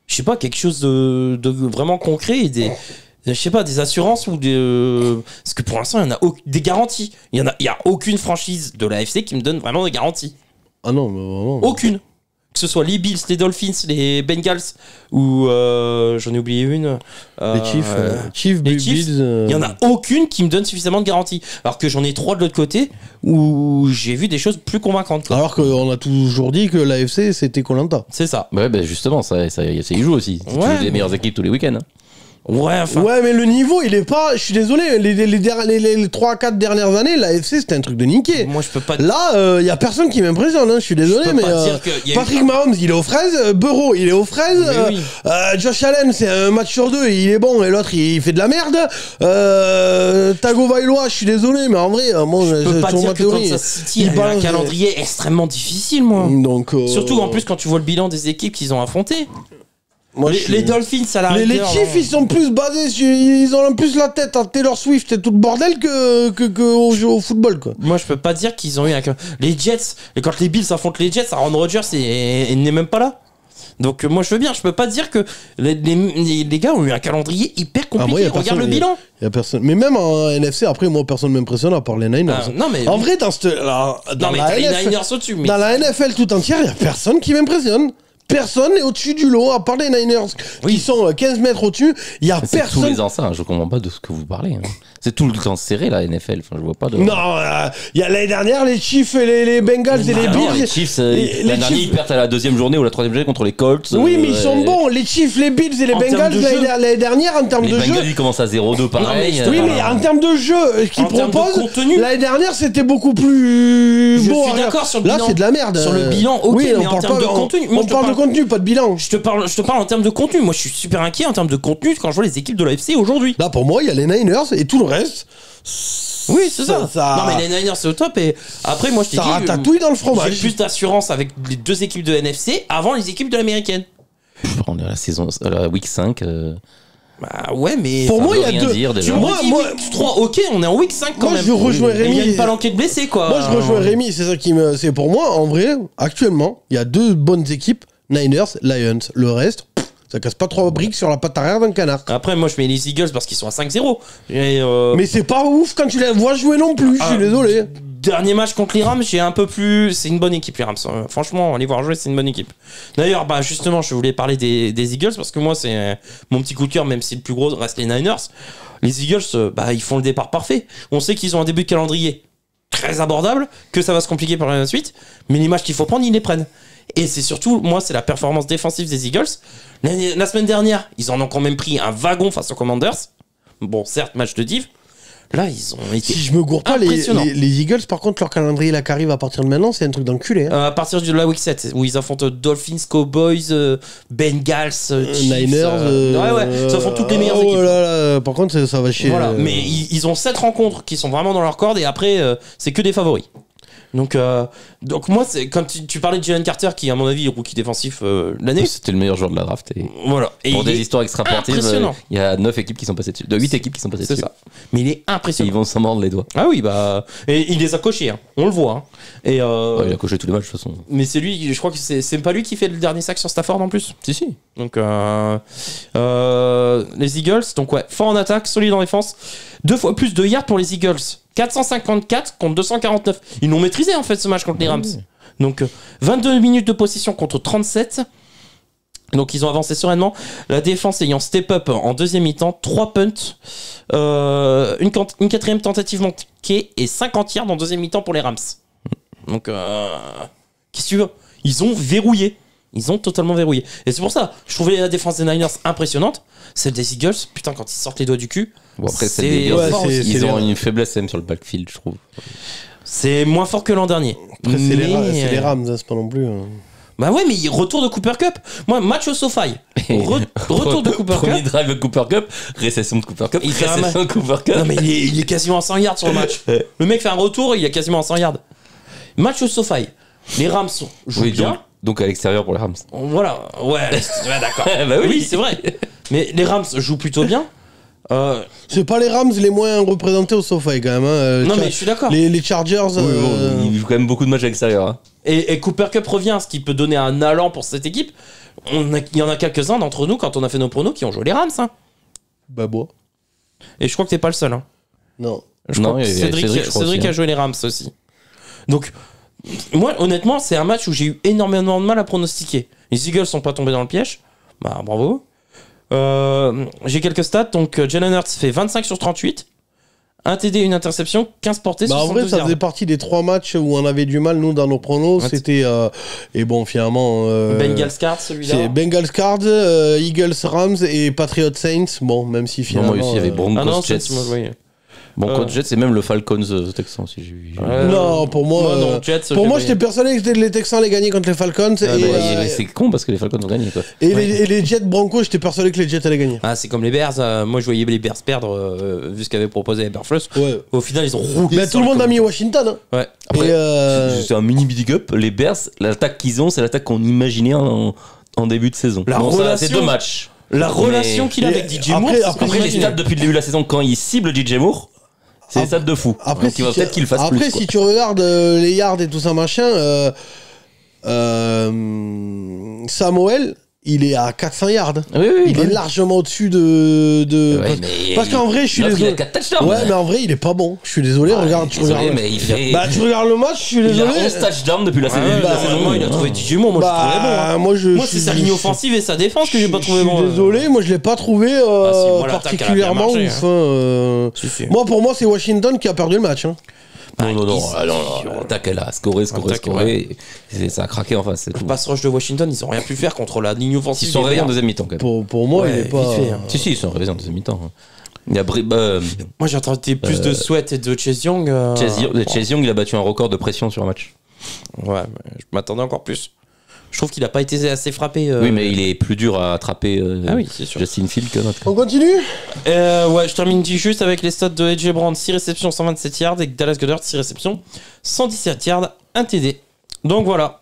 je sais pas, quelque chose de vraiment concret et je sais pas, des assurances ou des. Parce que pour l'instant, il y en a des garanties. Il y a aucune franchise de la AFC qui me donne vraiment des garanties. Ah non, mais vraiment. Aucune. Que ce soit les Bills, les Dolphins, les Bengals ou j'en ai oublié une. Les Chiefs, Bills. Il y en a aucune qui me donne suffisamment de garantie. Alors que j'en ai 3 de l'autre côté où j'ai vu des choses plus convaincantes. Quoi. Alors qu'on a toujours dit que l'AFC c'était Koh-Lanta. C'est ça. Ouais, bah justement, ça y joue aussi. C'est toujours les meilleures équipes tous les week-ends. Ouais, mais le niveau, il est pas. Je suis désolé, les 3-4 dernières années, l'AFC c'était un truc de niqué. Moi, je peux pas. Là, il y a personne qui m'impressionne, hein, je suis désolé, mais. Patrick Mahomes, il est aux fraises. Burrow, il est aux fraises. Josh Allen, c'est un match sur 2, il est bon, et l'autre, il fait de la merde. Tagovailoa, je suis désolé, mais en vrai, moi, je peux pas dire que Kansas City a un calendrier extrêmement difficile, moi. Donc, surtout en plus quand tu vois le bilan des équipes qu'ils ont affrontées. Moi, les Dolphins, ça l'arrête. Les Chiefs, ils sont plus basés sur. Ils ont plus la tête à Taylor Swift et tout le bordel au football, quoi. Moi, je peux pas dire qu'ils ont eu un. Les Jets, et quand les Bills affrontent les Jets, Aaron Rodgers n'est même pas là. Donc, moi, je veux bien. Je peux pas dire que les gars ont eu un calendrier hyper compliqué. Regarde le bilan. Il y a personne. Mais même en NFC, après, moi, personne ne m'impressionne à part les Niners. Non, mais. En vrai, les Niners au-dessus. Dans la NFL tout entière, il y a personne qui m'impressionne. Personne n'est au-dessus du lot, à part les Niners, qui sont 15 mètres au-dessus. Il y a personne. C'est tous les ans ça, je comprends pas de ce que vous parlez. C'est tout le temps serré, la NFL. Enfin, je vois pas de. Non, il y a l'année dernière, les Chiefs et les Bengals et les Bills. Les Chiefs, l'année dernière, ils perdent à la 2e journée ou la 3e journée contre les Colts. Oui, mais ils sont bons. Les Chiefs, les Bills et les Bengals, l'année dernière, en termes de jeu. Les Bengals, ils commencent à 0-2 pareil. Oui, mais en termes de jeu qu'ils proposent, l'année dernière, c'était beaucoup plus beau. Je suis d'accord sur le bilan. Là, c'est de la merde. Sur le bilan, ok, mais en termes de contenu. On parle de contenu, pas de bilan. Je te parle en termes de contenu. Moi, je suis super inquiet en termes de contenu quand je vois les équipes de l'AFC aujourd'hui. Là, pour moi, il y a les Niners et tout le reste. Oui, c'est ça. Non, mais les Niners, c'est au top. Et après, moi, je t'ai dit. Ça ratatouille dans le fromage. J'ai plus d'assurance avec les 2 équipes de NFC avant les équipes de l'américaine. On est à la week 5. Bah ouais, mais. Pour moi, il y a 2. Moi, week 3, ok, on est en week 5 quand même. Je rejoins Rémi. Il y a une palanquée de blessés, quoi. Moi, je rejoins Rémi. C'est ça qui me. C'est pour moi, en vrai, actuellement, il y a 2 bonnes équipes. Niners, Lions. Le reste, ça casse pas 3 briques sur la patte arrière d'un canard. Après, moi, je mets les Eagles parce qu'ils sont à 5-0. Mais c'est pas ouf quand tu les vois jouer non plus, je suis désolé. Dernier match contre les Rams, j'ai un peu plus. C'est une bonne équipe, les Rams. Franchement, aller voir jouer, c'est une bonne équipe. D'ailleurs, justement, je voulais parler des Eagles parce que moi, c'est mon petit coup de cœur, même si le plus gros reste les Niners. Les Eagles, ils font le départ parfait. On sait qu'ils ont un début de calendrier très abordable, que ça va se compliquer par la suite, mais les matchs qu'il faut prendre, ils les prennent. Et c'est surtout, moi, c'est la performance défensive des Eagles. La semaine dernière, ils en ont quand même pris un wagon face aux Commanders. Bon, certes, match de div. Là, ils ont été. Si je me gourre pas, les Eagles, par contre, leur calendrier là qui arrive à partir de maintenant, c'est un truc d'enculé. À partir de la week 7, où ils affrontent Dolphins, Cowboys, Bengals, Chiefs, Niners. ouais, ça font toutes les meilleures équipes. Là, par contre, ça va chier. Voilà, mais ils ont 7 rencontres qui sont vraiment dans leur corde et après, c'est que des favoris. Donc moi, c'est quand tu parlais de Jalen Carter, qui à mon avis est rookie défensif l'année. C'était le meilleur joueur de la draft. Et voilà. Et pour des histoires extra-sportives, il y a 9 équipes qui sont passées dessus. 8 équipes qui sont passées dessus. C'est ça. Mais il est impressionnant. Et ils vont s'en mordre les doigts. Ah oui, et il les a cochés, hein. On le voit. Hein. Et il a coché tous les matchs de toute façon. Mais c'est lui, je crois que c'est pas lui qui fait le dernier sac sur Stafford en plus. Si. Donc les Eagles, donc ouais, fort en attaque, solide en défense. 2 fois plus de yards pour les Eagles. 454 contre 249. Ils l'ont maîtrisé en fait ce match contre les Rams. Donc 22 minutes de possession contre 37. Donc ils ont avancé sereinement. La défense ayant step up en deuxième mi-temps, 3 punts, une quatrième tentative manquée et 50 yards en deuxième mi-temps pour les Rams. Donc qu'est-ce que tu veux ? Ils ont verrouillé. Ils ont totalement verrouillé. Et c'est pour ça, je trouvais la défense des Niners impressionnante. Celle des Eagles, putain, quand ils sortent les doigts du cul. Bon, après, ils ont une faiblesse même sur le backfield, je trouve. C'est moins fort que l'an dernier. Après, c'est les Rams, c'est pas non plus. Bah ouais, mais retour de Cooper Cup. Moi, match au SoFi. Retour de Cooper Cup. Premier drive de Cooper Cup, récession de Cooper Cup, récession de Cooper Cup. Non, mais il est quasiment à 100 yards sur le match. Le mec fait un retour, il est quasiment à 100 yards. Match au SoFi. Les Rams jouent bien. Donc à l'extérieur pour les Rams. Voilà, ouais, d'accord. Bah oui, c'est vrai. Mais les Rams jouent plutôt bien. C'est pas les Rams les moins représentés au SoFi quand même. Hein. Non, mais je suis d'accord. Les Chargers. Ils jouent quand même beaucoup de matchs à l'extérieur. Hein. Et Cooper Cup revient, ce qui peut donner un allant pour cette équipe. Il y en a quelques-uns d'entre nous, quand on a fait nos pronos, qui ont joué les Rams. Hein. Bah bon. Et je crois que t'es pas le seul. Hein. Non. Cédric a joué les Rams aussi. Donc, Moi, honnêtement, c'est un match où j'ai eu énormément de mal à pronostiquer. Les Eagles sont pas tombés dans le piège. Bah, bravo. J'ai quelques stats. Donc, Jalen Hurts fait 25 sur 38. Un TD, une interception, 15 portées, 72 en vrai, ça faisait partie des 3 matchs où on avait du mal, nous, dans nos pronos. C'était... et bon, finalement... Bengals Cards, celui-là. C'est Bengals Cards, Eagles Rams et Patriots Saints. Bon, même si finalement... moi aussi, il y avait Broncos Jets. Bon, Jets, c'est même le Falcons Texans, si j'ai vu. Non, pour moi, non, Jets, pour moi, j'étais persuadé que les Texans allaient gagner contre les Falcons. C'est con parce que les Falcons ont gagné, quoi. Et les Jets Broncos, j'étais persuadé que les Jets allaient gagner. Ah, c'est comme les Bears. Moi, je voyais les Bears perdre vu ce qu'avait proposé Eberflus. Ouais. Au final, ils ont roulé. Mais tout le monde a mis Washington. Hein. Ouais. Après, c'est un mini big up. Les Bears, l'attaque qu'ils ont, c'est l'attaque qu'on imaginait en début de saison. C'est 2 matchs. La relation qu'il a avec DJ Moore. Après les stats depuis le début de la saison, quand il cible DJ Moore. C'est des stats de fou. Après, donc il va peut-être qu'il fasse plus. Après, si tu regardes les yards et tout ça, machin, Samuel, il est à 400 yards. Oui, il est largement au-dessus de... parce qu'en vrai, je suis désolé. Il a 4 touchdowns. Ouais, mais en vrai, il est pas bon. Je suis désolé. Regarde, tu regardes. Mais il fait... tu regardes le match, je suis désolé. Il a 11 touchdowns depuis la saison. Il a trouvé DJ Moore. Moi, je trouvais bon. Moi, c'est sa ligne offensive et sa défense que j'ai pas trouvé bon. Je suis désolé. Moi, je l'ai pas trouvé particulièrement ouf. Moi, pour moi, c'est Washington qui a perdu le match. Non, l'attaque elle a scoré. Ça a craqué en face. Le pass rush de Washington, ils ont rien pu faire contre la ligne offensive. Ils sont réveillés en deuxième mi-temps quand même. Pour moi, il est pas. Si, ils sont réveillés en deuxième mi-temps. Il y a moi j'ai entendu plus de Sweat et de Chase Young. Chase Young, il a battu un record de pression sur un match. Ouais, je m'attendais encore plus. Je trouve qu'il a pas été assez frappé. Oui, mais il est plus dur à attraper c'est sûr. Justin Field que notre. On continue ouais, je termine juste avec les stats de AJ Brown, 6 réceptions, 127 yards, et Dallas Goedert, 6 réceptions, 117 yards, 1 TD. Donc voilà,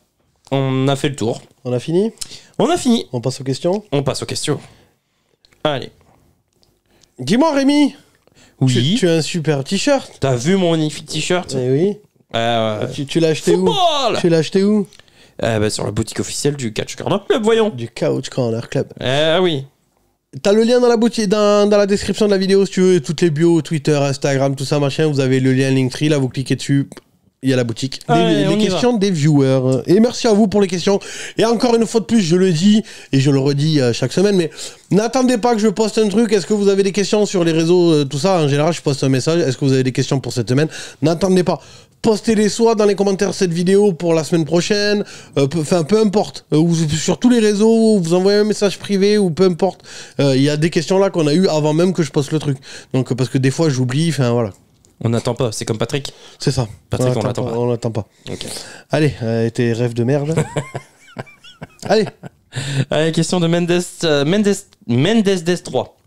on a fait le tour. On a fini. On passe aux questions. Allez. Dis-moi, Rémi. Oui. Tu as un super t-shirt. T'as vu mon magnifique t-shirt? Eh oui. Tu l'as acheté où? Tu l'as acheté où? Sur la boutique officielle du Couch Corner Club, voyons. Du Couch Corner Club. Oui. T'as le lien dans la boutique, dans la description de la vidéo, si tu veux, toutes les bios, Twitter, Instagram, tout ça, machin. Vous avez le lien Linktree, là, vous cliquez dessus. Il y a la boutique. Les questions des viewers. Et merci à vous pour les questions. Et encore une fois de plus, je le dis et je le redis chaque semaine, mais n'attendez pas que je poste un truc. Est-ce que vous avez des questions sur les réseaux, tout ça? En général, je poste un message. Est-ce que vous avez des questions pour cette semaine? N'attendez pas. Postez-les soit dans les commentaires de cette vidéo pour la semaine prochaine, peu importe, ou sur tous les réseaux, vous envoyez un message privé ou peu importe. Il y a des questions là qu'on a eues avant même que je poste le truc. Donc parce que des fois j'oublie, voilà. On n'attend pas, c'est comme Patrick. C'est ça. Patrick, on l'attend pas. On l'attend pas. Okay. Allez, tes rêves de merde. Allez. Question de Mendes 3.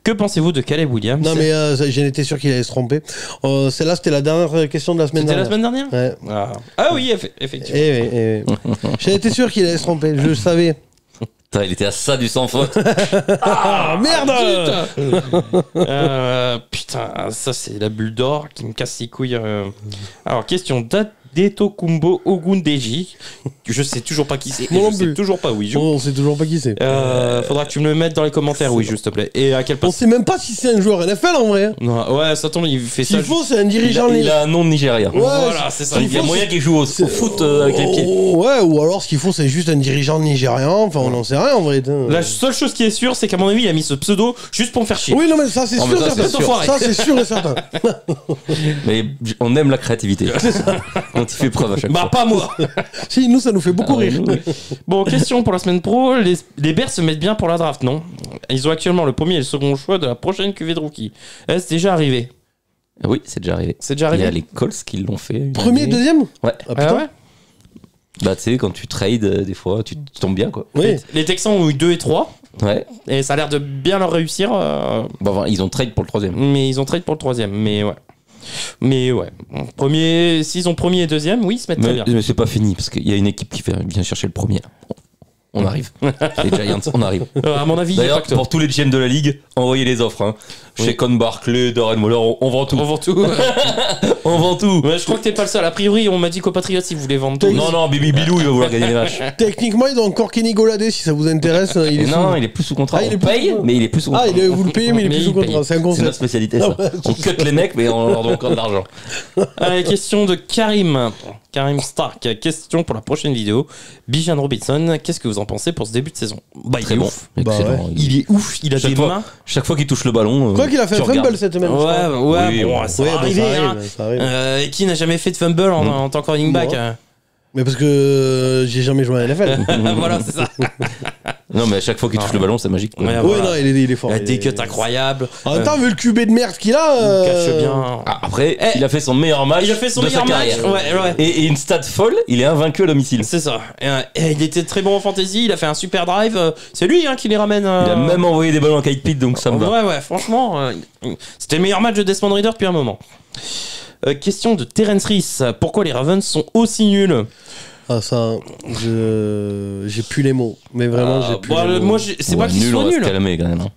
Que pensez-vous de Caleb Williams? Non mais j'en étais sûr qu'il allait se tromper. Celle-là c'était la dernière question de la semaine dernière. C'était la semaine dernière? Ouais. Ah oui, effectivement. J'en étais sûr qu'il allait se tromper, je le savais. Il était à ça du sans faute. Merde. Putain, ça c'est la bulle d'or qui me casse les couilles. Alors, question Detokumbo Ogundeji. Je sais toujours pas qui c'est. Moi non je sais plus. toujours pas où il joue. On sait toujours pas qui c'est. Faudra que tu me le mettes dans les commentaires, oui, s'il te plaît. Et à quel point. On sait même pas si c'est un joueur NFL en vrai. Non, ouais, ça tombe, il fait ça. S'il faut, c'est un dirigeant. Il a un nom de Nigérien. Ouais, voilà, c'est ça. Il y a moyen qu'il joue au foot avec les pieds. Ouais, ou alors ce qu'il faut, c'est juste un dirigeant nigérian. Enfin, on n'en sait rien en vrai. La seule chose qui est sûre, c'est qu'à mon avis, il a mis ce pseudo juste pour me faire chier. Oui, non, mais ça, c'est sûr et certain. Ça, c'est sûr et certain. Mais on aime la créativité. C'est ça. Quand il fait preuve à chaque fois. Bah, pas moi. Si, nous, ça nous fait beaucoup rire. Bon, question pour la semaine pro. Les Bears se mettent bien pour la draft, non? Ils ont actuellement le premier et le second choix de la prochaine QV de rookie. Est-ce déjà arrivé? Oui, c'est déjà arrivé. C'est déjà arrivé. Il y a les Colts qui l'ont fait. Premier, deuxième? Ouais. Ah, putain. Ouais. Bah, tu sais, quand tu trades, des fois, tu tombes bien, quoi. Oui. Les Texans ont eu 2 et 3. Ouais. Et ça a l'air de bien leur réussir. Bon, ils ont trade pour le troisième. Mais ils ont trade pour le troisième. Mais ouais. S'ils ont premier et deuxième, oui, ils se mettent très bien. Mais c'est pas fini, parce qu'il y a une équipe qui vient chercher le premier. On arrive. Les Giants, on arrive. À mon avis, d'ailleurs, pour tous les GM de la ligue, envoyez les offres. Hein. Chez Con Barkley, Darren Waller, on vend tout. On vend tout. On vend tout. Ouais, je crois que t'es pas le seul. A priori, on m'a dit qu'aux Patriots, ils voulaient vendre tout. Non, Bibi Bilou, il va vouloir gagner les matchs. Techniquement, ils ont encore Kenny Golladay, si ça vous intéresse. Il est plus sous contrat. Ah, on paye, mais il est plus sous contrat. Vous le payez, mais il est plus sous contrat. C'est un concept. C'est notre spécialité, ça. On cut les mecs, mais on leur donne encore de l'argent. Allez, question de Karim Stark. Question pour la prochaine vidéo. Bijan Robinson, qu'est-ce que vous en pensez pour ce début de saison? Très bon. Excellent. Il est ouf. Il a des mains. Chaque fois qu'il touche le ballon. Quoi qu'il a fait un fumble cette semaine. Ça va arriver. Qui n'a jamais fait de fumble en tant que running back? Mais parce que j'ai jamais joué à la NFL. Voilà, c'est ça. Non, mais à chaque fois qu'il touche le ballon, c'est magique. Ouais, non, il est fort. Il a des cuts incroyables. En même temps, vu le QB de merde qu'il a. Il cache bien. Après, il a fait son meilleur match. De sa carrière. Et une stat folle, il est invaincu à domicile. C'est ça. Et il était très bon en fantasy. Il a fait un super drive. C'est lui qui les ramène. Il a même envoyé des ballons à Kite Pete, donc ça me va. Ouais, franchement, c'était le meilleur match de Desmond Ridder depuis un moment. Question de Terence Reese. Pourquoi les Ravens sont aussi nuls? Ah, ça, j'ai plus les mots. Mais vraiment, j'ai plus les mots. Moi, c'est pas qu'ils soient nuls.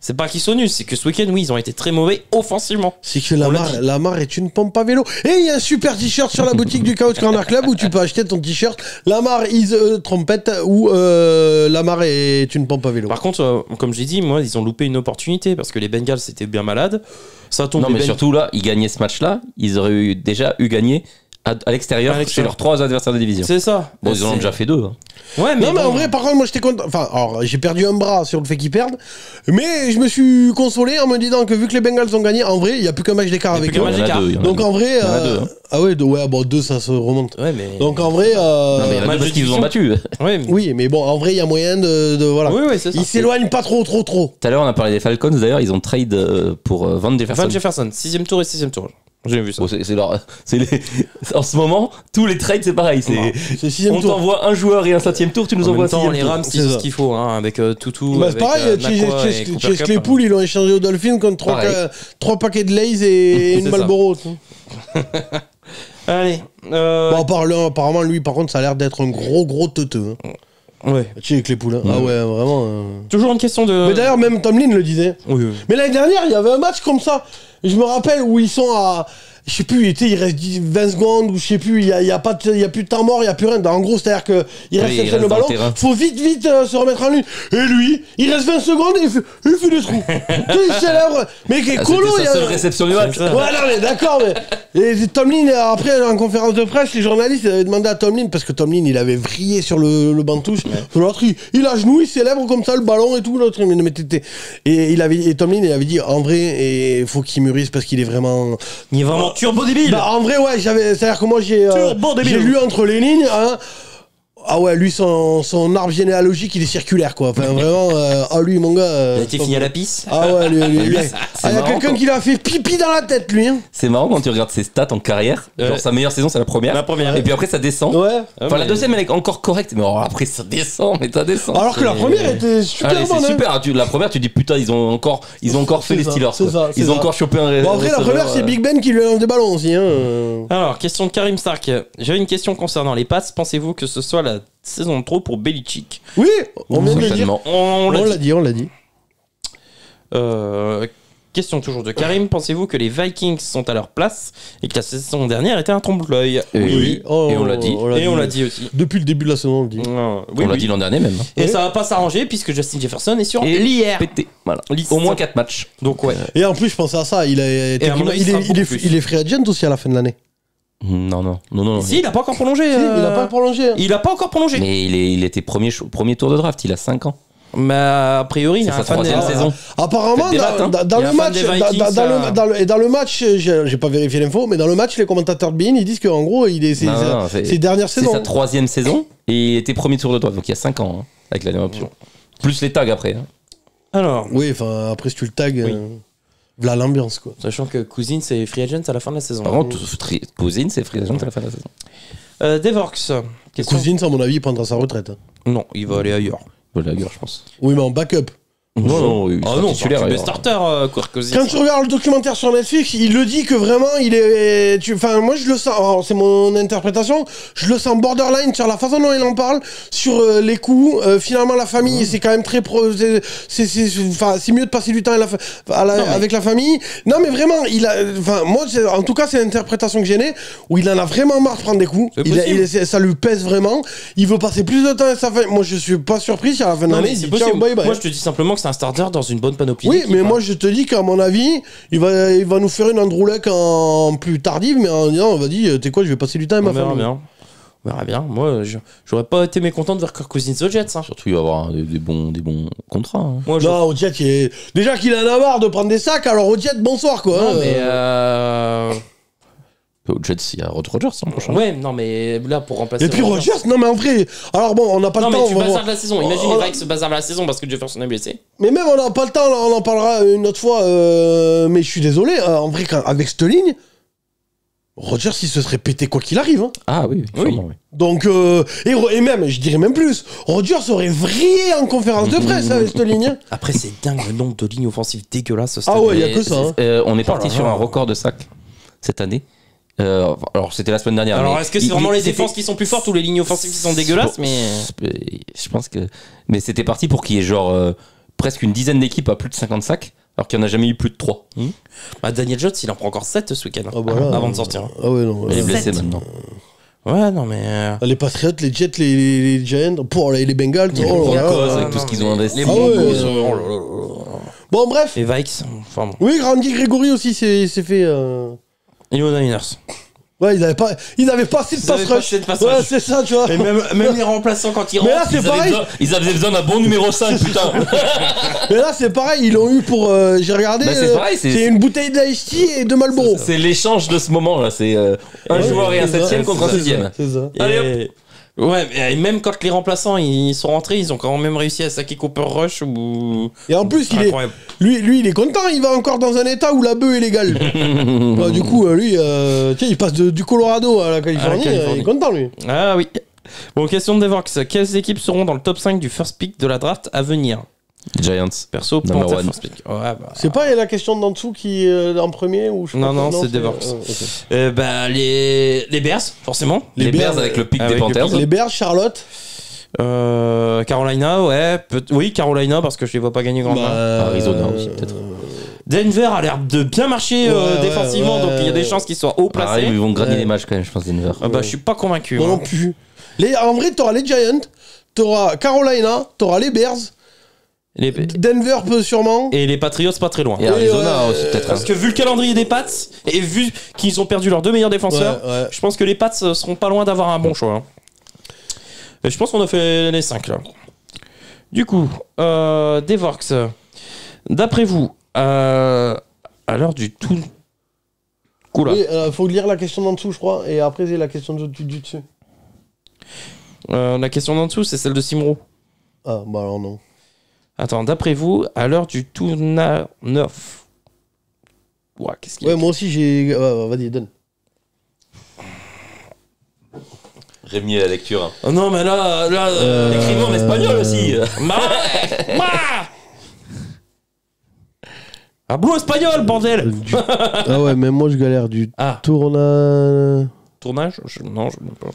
C'est pas qu'ils soient nuls, c'est que ce week-end, oui, ils ont été très mauvais offensivement. C'est que Lamar est une pompe à vélo. Et il y a un super t-shirt sur la boutique du Couch Corner Club où tu peux acheter ton t-shirt Lamar is a trompette ou Lamar est une pompe à vélo. Par contre, comme j'ai dit, moi, ils ont loupé une opportunité parce que les Bengals étaient bien malades. Ça tombe. Non, mais surtout là, ils gagnaient ce match-là, ils auraient déjà eu gagné à l'extérieur chez leurs 3 adversaires de division. C'est ça. Bon, ils en ont déjà fait 2. Hein. Ouais, mais en vrai, par contre, moi j'étais content. Enfin, alors, j'ai perdu un bras sur le fait qu'ils perdent, mais je me suis consolé en me disant que vu que les Bengals ont gagné, en vrai, il n'y a plus qu'un match d'écart avec eux. Donc en vrai. Ah ouais, bon, 2 ça se remonte. Ouais, mais... Donc en vrai. Non, mais il y en a 2 parce qu'ils vous ont battu. Oui, mais bon, en vrai, il y a moyen de voilà. Oui, c'est ça. Ils s'éloignent pas trop. Tout à l'heure, on a parlé des Falcons, d'ailleurs, ils ont trade pour Van Jefferson. 6ème tour et 6ème tour. J'ai vu ça. En ce moment, tous les trades, c'est pareil. On t'envoie un joueur et un 7ème tour, tu nous envoies 6ème tour. Les Rams, c'est ce qu'il faut, avec Toutou. Bah, c'est pareil, Chase Claypool, ils l'ont échangé aux Dolphins contre 3 paquets de Lays et une Marlboro. Allez. Apparemment, lui, par contre, ça a l'air d'être un gros teuteux. Ouais. Chez Claypool. Ah ouais, vraiment. Toujours une question de. Mais d'ailleurs, même Tomlin le disait. Oui. Mais l'année dernière, il y avait un match comme ça. Je me rappelle où ils sont à. Je sais plus, il reste 20 secondes, ou je sais plus, il y a plus de temps mort, il y a plus rien. En gros, c'est-à-dire qu'il reste le ballon, faut vite se remettre en ligne. Et lui, il reste 20 secondes et il fait des trous. Il célèbre. Mais quel colo, c'est sa seule réception du match. Ouais, non, mais d'accord, mais. Et Tomlin, après, en conférence de presse, les journalistes avaient demandé à Tomlin, parce que Tomlin, il avait vrillé sur le banc de touche. L'autre, il a genou, il célèbre comme ça le ballon et tout. L'autre, et Tomlin, il avait dit, en vrai, il faut qu'il mûrisse parce qu'il est vraiment. Il est vraiment turbo débile. Bah, en vrai, ouais, c'est-à-dire que moi, j'ai lu entre les lignes, hein. Ah ouais, lui, son arbre généalogique, il est circulaire, quoi. Enfin, vraiment, lui, mon gars. Il a été fini à la pisse. Ah ouais, lui, il y a quelqu'un qui lui a fait pipi dans la tête, lui. Hein. C'est marrant quand tu regardes ses stats en carrière. Genre, sa meilleure saison, c'est la première. Et puis après, ça descend. Ouais. Enfin, la deuxième, elle est encore correcte. Mais après, ça descend. Alors que la première était super bonne. C'est super. La première, tu dis putain, ils ont encore fait les Steelers. Ils ont encore chopé un. Bon, après, la première, c'est Big Ben qui lui lance des ballons aussi. Alors, question de Karim Stark. J'avais une question concernant les Pats. Pensez-vous que ce soit la saison de trop pour Belichick? Oui, on vient de le dire. On l'a dit. Question toujours de Karim. Pensez-vous que les Vikings sont à leur place et que la saison dernière était un trompe-l'œil? Oui. Et on l'a dit. On l'a dit aussi. Depuis le début de la saison, on le dit. On l'a dit l'an dernier même. Et ça va pas s'arranger puisque Justin Jefferson est sur l'IR. Voilà. Au moins 4 matchs. Donc ouais. Et en plus, je pensais à ça. Il est free agent aussi à la fin de l'année. Non. Si, il a pas encore prolongé. Il a pas prolongé. Il a pas encore prolongé. Mais il était premier tour de draft, il a 5 ans. Mais a priori, il a sa 3e saison. Apparemment, dans le match, j'ai pas vérifié l'info, mais dans le match, les commentateurs de BeIN, ils disent qu'en gros, c'est dernière saison. C'est sa 3e saison et il était premier tour de draft, donc il y a 5 ans avec la dernière option. Plus les tags après. Alors. Oui, enfin après si tu le tags. Voilà l'ambiance, quoi. Sachant que Cousins c'est free agent à la fin de la saison. Par contre, Cousins c'est free agent à la fin de la saison. Devorx. Cousins, à mon avis, il prendra sa retraite. Non, il va aller ailleurs. Il va aller ailleurs, je pense. Oui, mais en backup. Non, titulaire. Tu es starter, Kirk Cousins. Quand tu regardes le documentaire sur Netflix, il le dit que vraiment, il est. Enfin, moi, je le sens. Alors, c'est mon interprétation. Je le sens borderline sur la façon dont il en parle, sur les coups. Finalement, la famille, c'est quand même très c'est mieux de passer du temps avec la famille. Non, mais vraiment, enfin, moi, en tout cas, c'est l'interprétation que j'ai née où il en a vraiment marre de prendre des coups. Ça lui pèse vraiment. Il veut passer plus de temps avec sa famille. Moi, je suis pas surpris si à la fin de l'année, il dit ciao, bye bye. Moi, je te dis simplement que c'est un starter dans une bonne panoplie. Oui, mais moi je te dis qu'à mon avis, il va nous faire une Andrew Luck en plus tardive, mais en disant, vas-y, t'es quoi, je vais passer du temps avec ma famille. On verra bien. Moi, j'aurais pas été mécontent de voir Kirk Cousins aux Jets. Hein. Surtout, il va avoir des bons contrats. Hein. Moi, non, au Jets, déjà qu'il en a marre de prendre des sacs, alors au Jets, bonsoir quoi. Non, mais Au Jets, il y a Rodgers l'an prochain. Ouais, non, mais là, pour remplacer. Et puis Rodgers, non, mais en vrai. Alors bon, on n'a pas le temps. Non, mais tu bazardes la saison. Imagine les Vikes se bazardent la saison parce que Jefferson est blessé. Mais même, on n'a pas le temps, on en parlera une autre fois. Mais je suis désolé, en vrai, avec cette ligne, Rodgers, il se serait pété quoi qu'il arrive. Hein. Ah oui, sûrement, oui. Donc, et même, je dirais même plus, Rodgers aurait vrillé en conférence de presse avec cette ligne. Après, c'est dingue le nombre de lignes offensives dégueulasses. Ah ouais, il n'y a que ça. Hein. On est parti sur un record de sacs cette année. Alors c'était la semaine dernière. Alors est-ce que c'est vraiment les défenses qui sont plus fortes ou les lignes offensives qui sont dégueulasses? Mais je pense que. Mais c'était parti pour qu'il y ait genre presque une dizaine d'équipes à plus de 50 sacs, alors qu'il n'y en a jamais eu plus de 3. Bah, Daniel Jones, il en prend encore 7 ce week-end avant de sortir. Ah ouais, non. Il est blessé maintenant. Ouais, non mais. Les Patriots, les Jets, les Giants, pour les Bengals, avec tout ce qu'ils ont investi. Les Broncos, bon, bref. Les Vikes, enfin bon. Oui, Randy Gregory aussi s'est fait. Et aux Niners. Ouais, ils avaient pas assez de pass rush. Ouais, c'est ça, tu vois. Et même les remplaçants quand ils rentrent. Mais là, c'est pareil. Ils avaient besoin d'un bon numéro 5, putain. Mais là, c'est pareil, ils l'ont eu pour. J'ai regardé. Bah, c'est pareil, c'est une bouteille d'Ice Tea et de Marlboro. C'est l'échange de ce moment-là. C'est un joueur et un 7ème contre un 6ème. C'est ça. Allez hop. Ouais, et même quand les remplaçants ils sont rentrés, ils ont quand même réussi à saquer Cooper Rush ou. Et en plus, lui, il est content, il va encore dans un état où la bœuf est légale. Bah, du coup, lui, tiens, il passe du Colorado à la Californie, il est content, lui. Ah oui. Bon, question de Devox. Quelles équipes seront dans le top 5 du first pick de la draft à venir? Giants. Perso, Panthers first pick. Ouais, bah. C'est pas la question d'en dessous qui est en premier ou Non, c'est Devox. Okay. Bah, les Bears, forcément. Les Bears avec le pick des Panthers. Les Bears, Charlotte. Carolina, ouais. Oui, Carolina, parce que je les vois pas gagner grand-chose. Arizona aussi, peut-être. Denver a l'air de bien marcher défensivement, donc il y a des chances qu'ils soient haut placés. Ils vont gagner les matchs quand même, je pense, Denver. Bah, je suis pas convaincu. Moi non plus. En vrai, t'auras les Giants, t'auras Carolina, t'auras les Bears. Denver peut sûrement. Et les Patriots pas très loin. Et Arizona aussi peut-être. Parce que vu le calendrier des Pats et vu qu'ils ont perdu leurs deux meilleurs défenseurs, je pense que les Pats seront pas loin d'avoir un bon choix. Hein. Et je pense qu'on a fait les 5 là. Du coup, Devorx, d'après vous, à l'heure du tout. Cool. Oui, faut lire la question d'en dessous, je crois, et après c'est la question du dessus. La question d'en dessous, c'est celle de Simro. Ah, bah alors non. Attends, d'après vous, à l'heure du tournoi 9. Ouais, qu'est-ce qu'il y a? Ouais, moi aussi j'ai. Vas-y, donne. Rémi à la lecture. Hein. Oh non, mais là écrivons en espagnol aussi. Hablo espagnol, bordel. Ah ouais, même moi je galère du tournage. Tournage? Non, je ne sais pas.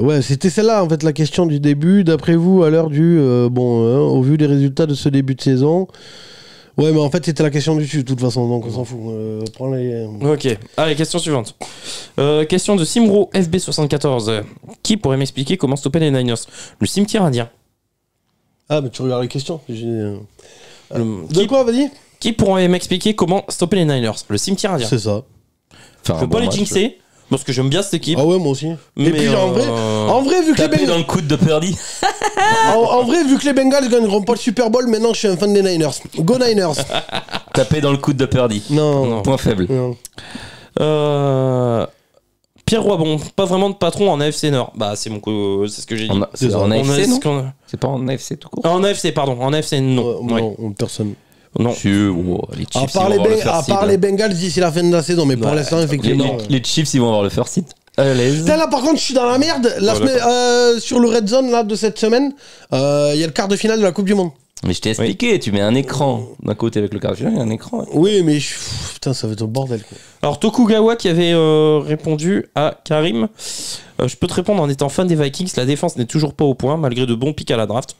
Ouais, c'était celle-là en fait la question du début. D'après vous, à l'heure du au vu des résultats de ce début de saison. Ouais, mais en fait c'était la question du dessus de toute façon, donc on s'en fout. Prends les. Ok. Allez, question suivante. Question de Simro FB74. Qui pourrait m'expliquer comment stopper les Niners? Le cimetière indien. Ah, mais tu regardes les questions. De quoi, vas-y? Qui pourrait m'expliquer comment stopper les Niners? Le cimetière indien. C'est ça. Je veux pas les jinxer. Parce que j'aime bien cette équipe. Ah ouais, moi aussi. Mais et puis en vrai, vu que les Bengals dans le coude de Purdy. en vrai, vu que les Bengals gagneront pas le Super Bowl, maintenant je suis un fan des Niners. Go Niners. Taper dans le coude de Purdy. Non. Point faible. Non. Pierre Roibon, pas vraiment de patron en AFC Nord. Bah c'est ce que j'ai dit. C'est en AFC, non? C'est pas en AFC tout court. En AFC, pardon. En AFC, non. Non, personne. Non. Les Chiefs, à part les Bengals d'ici la fin de la saison, mais pour l'instant, effectivement. Les Chiefs, ils vont avoir le first seed. À l'aise. Là, par contre, je suis dans la merde. Sur le Red Zone là, de cette semaine, il y a le quart de finale de la Coupe du Monde. Mais je t'ai expliqué, tu mets un écran d'un côté avec le quart de finale, il y a un écran. Oui, mais putain, ça va être un bordel, quoi. Alors, Tokugawa qui avait répondu à Karim, je peux te répondre en étant fan des Vikings, la défense n'est toujours pas au point, malgré de bons pics à la draft.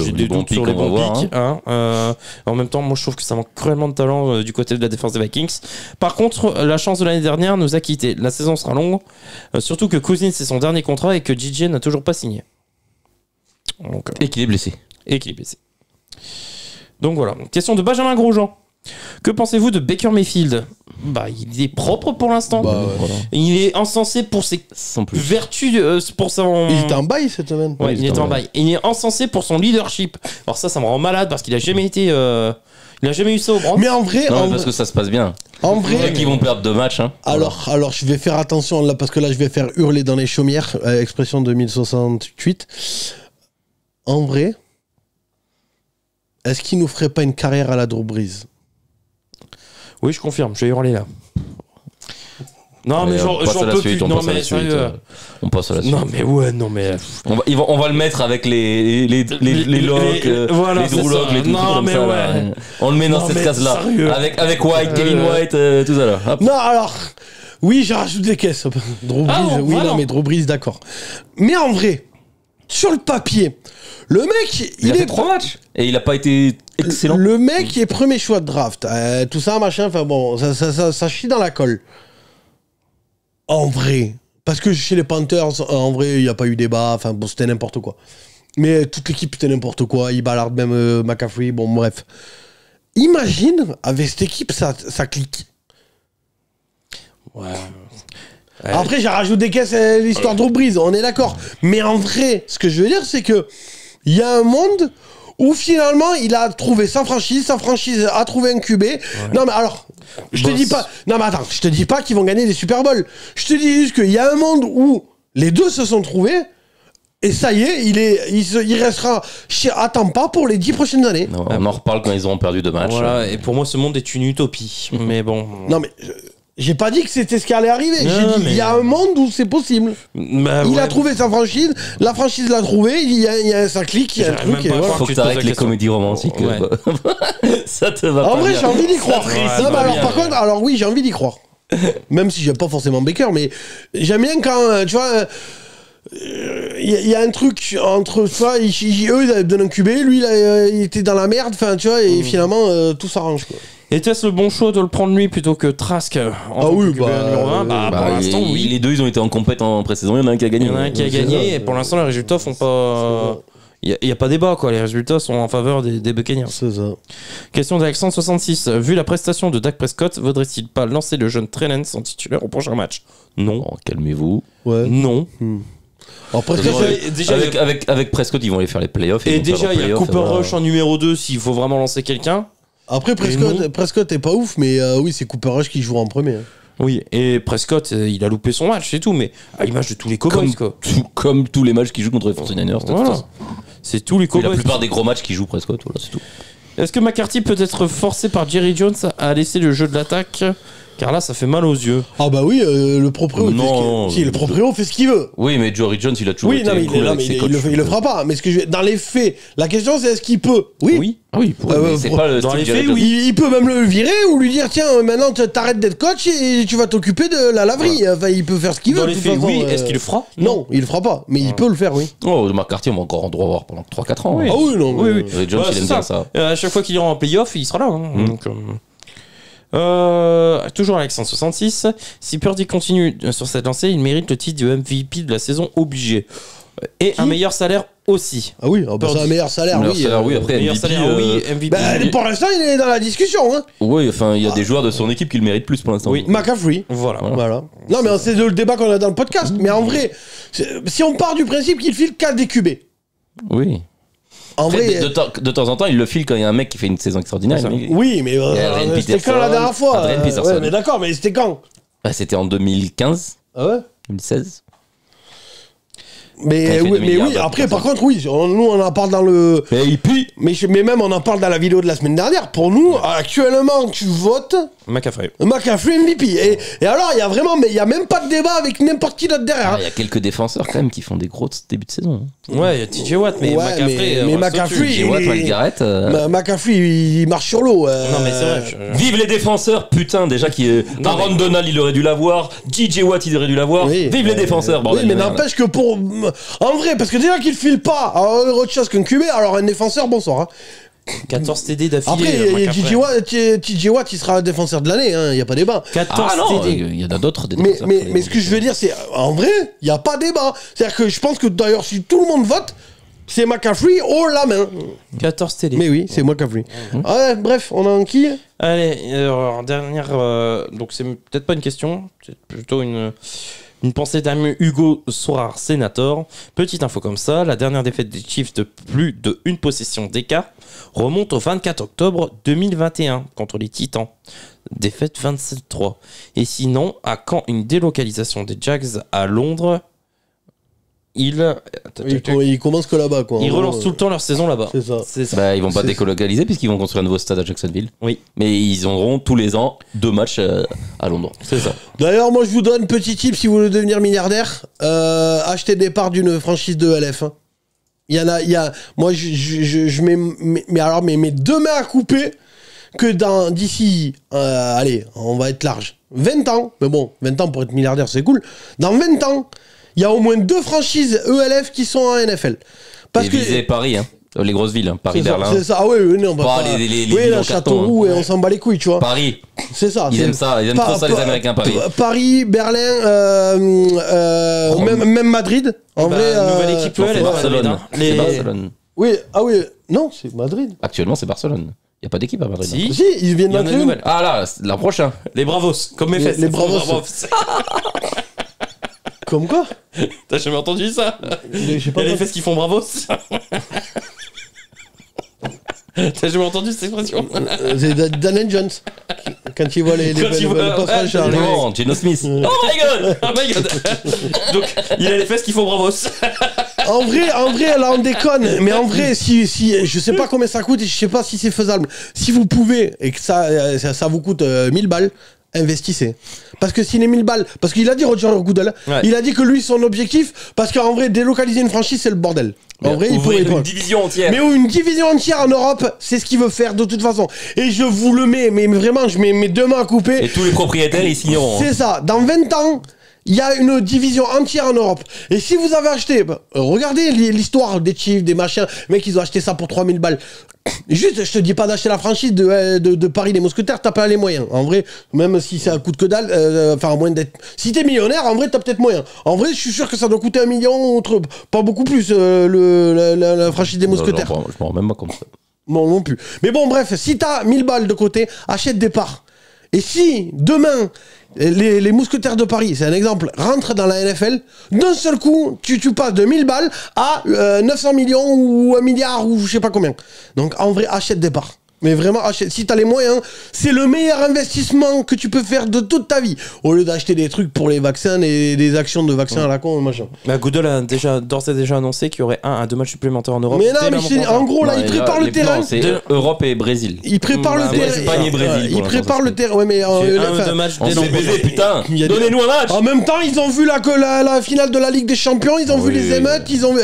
J'ai des doutes sur les bons pics. En même temps, moi, je trouve que ça manque cruellement de talent du côté de la défense des Vikings. Par contre, la chance de l'année dernière nous a quittés. La saison sera longue, surtout que Cousins, c'est son dernier contrat et que JJ n'a toujours pas signé. Donc, et qu'il est blessé. Donc voilà. Question de Benjamin Grosjean. Que pensez-vous de Baker Mayfield ? Il est propre pour l'instant. Voilà. Il est encensé pour ses vertus, pour son... Il était en bail cette semaine. Ouais, il était en bail. Il est encensé pour son leadership. Alors ça me rend malade parce qu'il a jamais été... Il a jamais eu ça au Browns. Mais en vrai... parce que ça se passe bien. En vrai... Qu'ils vont perdre 2 matchs. Hein. Alors, je vais faire attention là, parce que là, je vais faire hurler dans les chaumières, expression 2068. En vrai... Est-ce qu'il nous ferait pas une carrière à la Drew Brees ? Oui, je confirme, je vais hurler là. Non, mais j'en peux plus. Non, mais sérieux. On passe à la suite. Non, mais ouais, non, mais. On va le mettre avec les locks, voilà, les Drew Locks, les trucs comme ça. Ouais. On le met dans cette case-là. Avec White, Kevin White, tout ça là. Hop. Non, alors. Oui, j'ai rajouté des caisses. Drew Brees, mais Drew Brees, d'accord. Mais en vrai, sur le papier. Le mec, il a fait 3 matchs et il a pas été excellent. Le mec est premier choix de draft, tout ça machin, enfin bon, ça chie dans la colle. En vrai, parce que chez les Panthers, en vrai, il y a pas eu débat, enfin bon, c'était n'importe quoi. Mais toute l'équipe c'était n'importe quoi, ils ballardent même McCaffrey, bon bref. Imagine avec cette équipe ça clique. Ouais. Après j'ai rajouté des caisses l'histoire de Drew Brees, on est d'accord. Mais en vrai, ce que je veux dire c'est que il y a un monde où finalement il a trouvé sa franchise a trouvé un QB. Ouais. Non mais alors, je te dis pas. Non mais attends, je te dis pas qu'ils vont gagner des Super Bowls. Je te dis juste qu'il y a un monde où les deux se sont trouvés et ça y est, il restera à Tampa pour les 10 prochaines années. Non, on en reparle quand ils auront perdu 2 matchs. Voilà, et pour moi ce monde est une utopie. Mais bon. Non mais. J'ai pas dit que c'était ce qui allait arriver. J'ai dit il y a un monde où c'est possible. Il a trouvé sa franchise, la franchise l'a trouvé, il y a ça clique, il y a un truc. Et voilà. Faut que t'arrêtes les comédies romantiques. Ouais. Ça te va pas. En vrai, bien. j'ai envie d'y croire. Non, mais alors, par contre, oui, j'ai envie d'y croire. Même si j'aime pas forcément Baker, mais j'aime bien quand, tu vois. Il y a un truc entre ça, eux ils donnent un QB, lui il était dans la merde, enfin tu vois, et finalement tout s'arrange quoi. Était-ce le bon choix de le prendre lui plôt que Trask numéro 1 pour l'instant, oui. Les deux, ils ont été en compète en pré-saison. Il y en a un qui a gagné. Et pour l'instant, les résultats font pas. Il n'y a pas débat, quoi. Les résultats sont en faveur des Buccaneers. C'est ça. Question d'Alexandre 66. Vu la prestation de Dak Prescott, vaudrait-il pas lancer le jeune Trey Lance en titulaire au prochain match ? Non. Oh, calmez-vous. Ouais. Non. Alors, avec Prescott, ils vont aller faire les playoffs. Et déjà, il y a Cooper Rush en numéro 2 s'il faut vraiment lancer quelqu'un. Après, Prescott est pas ouf, mais oui, c'est Cooper Rush qui jouera en premier. Hein. Oui, et Prescott, il a loupé son match, c'est tout, mais à l'image de tous les Cowboys, quoi. Comme tous les matchs qu'il joue contre les 49ers. Voilà. C'est tous les Cowboys. La plupart des gros matchs qu'il joue Prescott, voilà, c'est tout. Est-ce que McCarthy peut être forcé par Jerry Jones à laisser le jeu de l'attaque ? Car là, ça fait mal aux yeux. Ah bah oui, le proprio. Le proprio fait ce qu'il veut. Oui, mais Jerry Jones, il a toujours été cool avec ses coachs. Il le fera pas. Mais dans les faits, la question c'est est-ce qu'il peut ? Oui. Ah oui. C'est pas le dans les faits, oui. Il peut même le virer ou lui dire tiens, maintenant t'arrêtes d'être coach et tu vas t'occuper de la laverie. Voilà. Enfin, il peut faire ce qu'il veut. Dans les faits, oui. Est-ce qu'il le fera ? Non, il le fera pas. Mais il peut le faire, oui. Oh, McCarthy, on va encore en droit voir pendant 3-4 ans. Oui. Ah oui, non. Oui. Jerry Jones, il aime bien ça. À chaque fois qu'il ira en playoff, il sera là. Donc. Toujours Alexandre 66. Si Purdy continue sur cette lancée, il mérite le titre de MVP de la saison obligé. Et un meilleur salaire aussi. Ah oui, c'est un meilleur salaire, oui. Après, meilleur MVP, salaire, oui. MVP. Pour l'instant, il est dans la discussion. Hein. Oui, enfin, il y a des joueurs de son équipe qui le méritent plus pour l'instant. Oui. McCaffrey. Voilà. Non, mais c'est le débat qu'on a dans le podcast. Mais en vrai, si on part du principe qu'il file 4 des QB. Oui. En vrai, de temps en temps, il le file quand il y a un mec qui fait une saison extraordinaire. Oui, mais c'était quand la dernière fois Adrien Peterson. Ouais, mais d'accord, mais c'était quand ? C'était en 2015. Ah ouais ? 2016. Mais oui, après, par contre, oui, nous, on en parle dans le... Et puis... Mais même, on en parle dans la vidéo de la semaine dernière. Pour nous, actuellement, tu votes... McCaffrey MVP. Et alors, il y a vraiment... Mais il n'y a même pas de débat avec n'importe qui d'autre derrière. Il y a quelques défenseurs, quand même, qui font des gros débuts de saison. Ouais, il y a TJ Watt, mais McCaffrey... Mais McCaffrey... TJ Watt, Garrett... McCaffrey, il marche sur l'eau. Non, mais c'est vrai. Vive les défenseurs, putain, déjà Aaron Donald, il aurait dû l'avoir. TJ Watt, il aurait dû l'avoir. Oui. Vive les défenseurs, bordel. Oui, mais n'empêche que pour... En vrai, parce que déjà qu'il file pas autre chose qu'un QB, alors un défenseur, bonsoir. Hein. 14 TD d'affilée. Après, TJ Watt, il sera défenseur de l'année, il n'y a pas débat. 14 TD. Il y en a d'autres. Mais ce que je veux dire, c'est, en vrai, il n'y a pas débat. C'est-à-dire que je pense que d'ailleurs, si tout le monde vote, c'est McCaffrey haut la main. 14 TD. Mais oui, c'est McCaffrey. Ouais, bref, on a un qui? Allez, alors, dernière... donc c'est peut-être pas une question, c'est plutôt une pensée d'ami Hugo Sorar, sénateur. Petite info comme ça, la dernière défaite des Chiefs de plus de une possession d'écart remonte au 24 octobre 2021 contre les Titans. Défaite 27-3. Et sinon, à quand une délocalisation des Jags à Londres? Il commence que là-bas, quoi. Ils relancent tout le temps leur saison là-bas. C'est ça. Bah, ils vont pas décolocaliser puisqu'ils vont construire un nouveau stade à Jacksonville. Oui. Mais ils auront tous les ans 2 matchs à Londres. C'est ça. D'ailleurs, moi, je vous donne petit tip si vous voulez devenir milliardaire. Achetez des parts d'une franchise de LF. Hein. Moi, je mets mes 2 mains à couper que d'ici, allez, on va être large, 20 ans. Mais bon, 20 ans pour être milliardaire, c'est cool. Dans 20 ans, il y a au moins 2 franchises ELF qui sont en NFL. Parce que visez Paris, hein. Les grosses villes, hein. Paris, Berlin. C'est ça, ah oui, non, pas les la Châteauroux, et on s'en bat les couilles, tu vois. Paris. C'est ça. Ils aiment ça, ils aiment trop ça, les Américains, Paris. Paris, Berlin, même Madrid. En vrai. Nouvelle équipe, c'est Barcelone. C'est Barcelone. Oui, non, c'est Madrid. Actuellement, c'est Barcelone. Il n'y a pas d'équipe à Madrid. Si, ils viennent de Madrid. Ah là, l'an prochain. Les Bravos, comme mes fesses. Les Bravos. Comme quoi? T'as jamais entendu ça? Il y a les fesses qui font Bravos. T'as jamais entendu cette expression? C'est Dan Jones. Quand il voit les passages à non, Geno Smith. Oh my god. Donc, il a les fesses qui font Bravos. En vrai, là on déconne. Mais en vrai, si je sais pas combien ça coûte et je sais pas si c'est faisable. Si vous pouvez et que ça vous coûte 1000 balles, investissez. Parce que s'il est 1000 balles, parce qu'il a dit Roger Goodell, il a dit que lui son objectif, parce qu'en vrai délocaliser une franchise c'est le bordel. En vrai, il pourrait une division entière. Mais une division entière en Europe, c'est ce qu'il veut faire de toute façon. Et je vous le mets, mais vraiment, je mets mes 2 mains à couper. Et tous les propriétaires ils signeront. C'est ça. Dans 20 ans. Il y a une division entière en Europe. Et si vous avez acheté, regardez l'histoire des Chiefs, des machins, mec, ils ont acheté ça pour 3000 balles. Juste, je te dis pas d'acheter la franchise de Paris les Mousquetaires, t'as pas les moyens. En vrai, même si ça coûte que dalle, enfin, à moins d'être. Si t'es millionnaire, en vrai, t'as peut-être moyen. En vrai, je suis sûr que ça doit coûter 1 million, pas beaucoup plus, la franchise des Mousquetaires. Non, je m'en rends même pas compte. Non plus. Mais bon, bref, si t'as 1000 balles de côté, achète des parts. Et si, demain, les Mousquetaires de Paris, c'est un exemple, rentrent dans la NFL, d'un seul coup, tu passes de 1000 balles à 900 millions ou 1 milliard ou je sais pas combien. Donc, en vrai, achète des parts. Mais vraiment, achète. Si t'as les moyens, c'est le meilleur investissement que tu peux faire de toute ta vie. Au lieu d'acheter des trucs pour les vaccins et des actions de vaccins à la con, machin. Bah, Goodell a d'ores et déjà annoncé qu'il y aurait 1 à 2 matchs supplémentaires en Europe. Mais non, mais en gros, là, il prépare le terrain. C'est Europe et Brésil. Il prépare le terrain. Espagne et Brésil. Il prépare le terrain. Ouais, mais. 1 ou 2 matchs on s'est baisé, putain. Donnez-nous un match. En même temps, ils ont vu la finale de la Ligue des Champions, ils ont vu les émeutes, ils ont.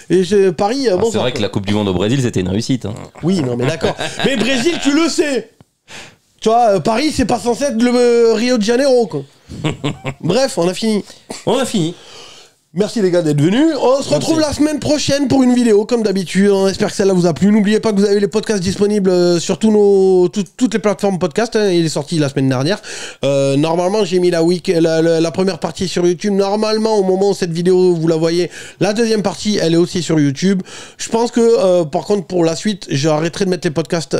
Et Paris. Bon, c'est vrai que la Coupe du Monde au Brésil, c'était une réussite. Oui, non, mais d'accord. Mais Brésil, tu le sais. Tu vois, Paris, c'est pas censé être le Rio de Janeiro, quoi. Bref, on a fini. Merci les gars d'être venus. On se retrouve la semaine prochaine pour une vidéo, comme d'habitude. On espère que celle-là vous a plu. N'oubliez pas que vous avez les podcasts disponibles sur toutes les plateformes podcast. Hein. Il est sorti la semaine dernière. Normalement, j'ai mis la première partie sur YouTube. Normalement, au moment où cette vidéo, vous la voyez, la deuxième partie, elle est aussi sur YouTube. Je pense que, par contre, pour la suite, j'arrêterai de mettre les podcasts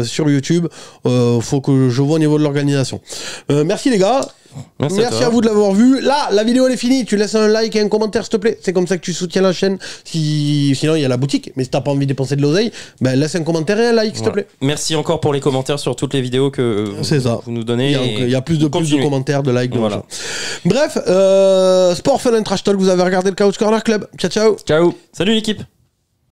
sur YouTube. Faut que je vois au niveau de l'organisation. Merci les gars. Merci à vous de l'avoir vu. Là, la vidéo elle est finie. Tu laisses un like et un commentaire, s'il te plaît. C'est comme ça que tu soutiens la chaîne. Sinon, il y a la boutique. Mais si t'as pas envie de dépenser de l'oseille, ben, laisse un commentaire et un like, s'il te plaît. Merci encore pour les commentaires sur toutes les vidéos que vous nous donnez. Il y a plus de commentaires, de likes. Voilà. Bref, Sport Fun and Trash Talk. Vous avez regardé le Couch Corner Club. Ciao, ciao. Ciao. Salut l'équipe.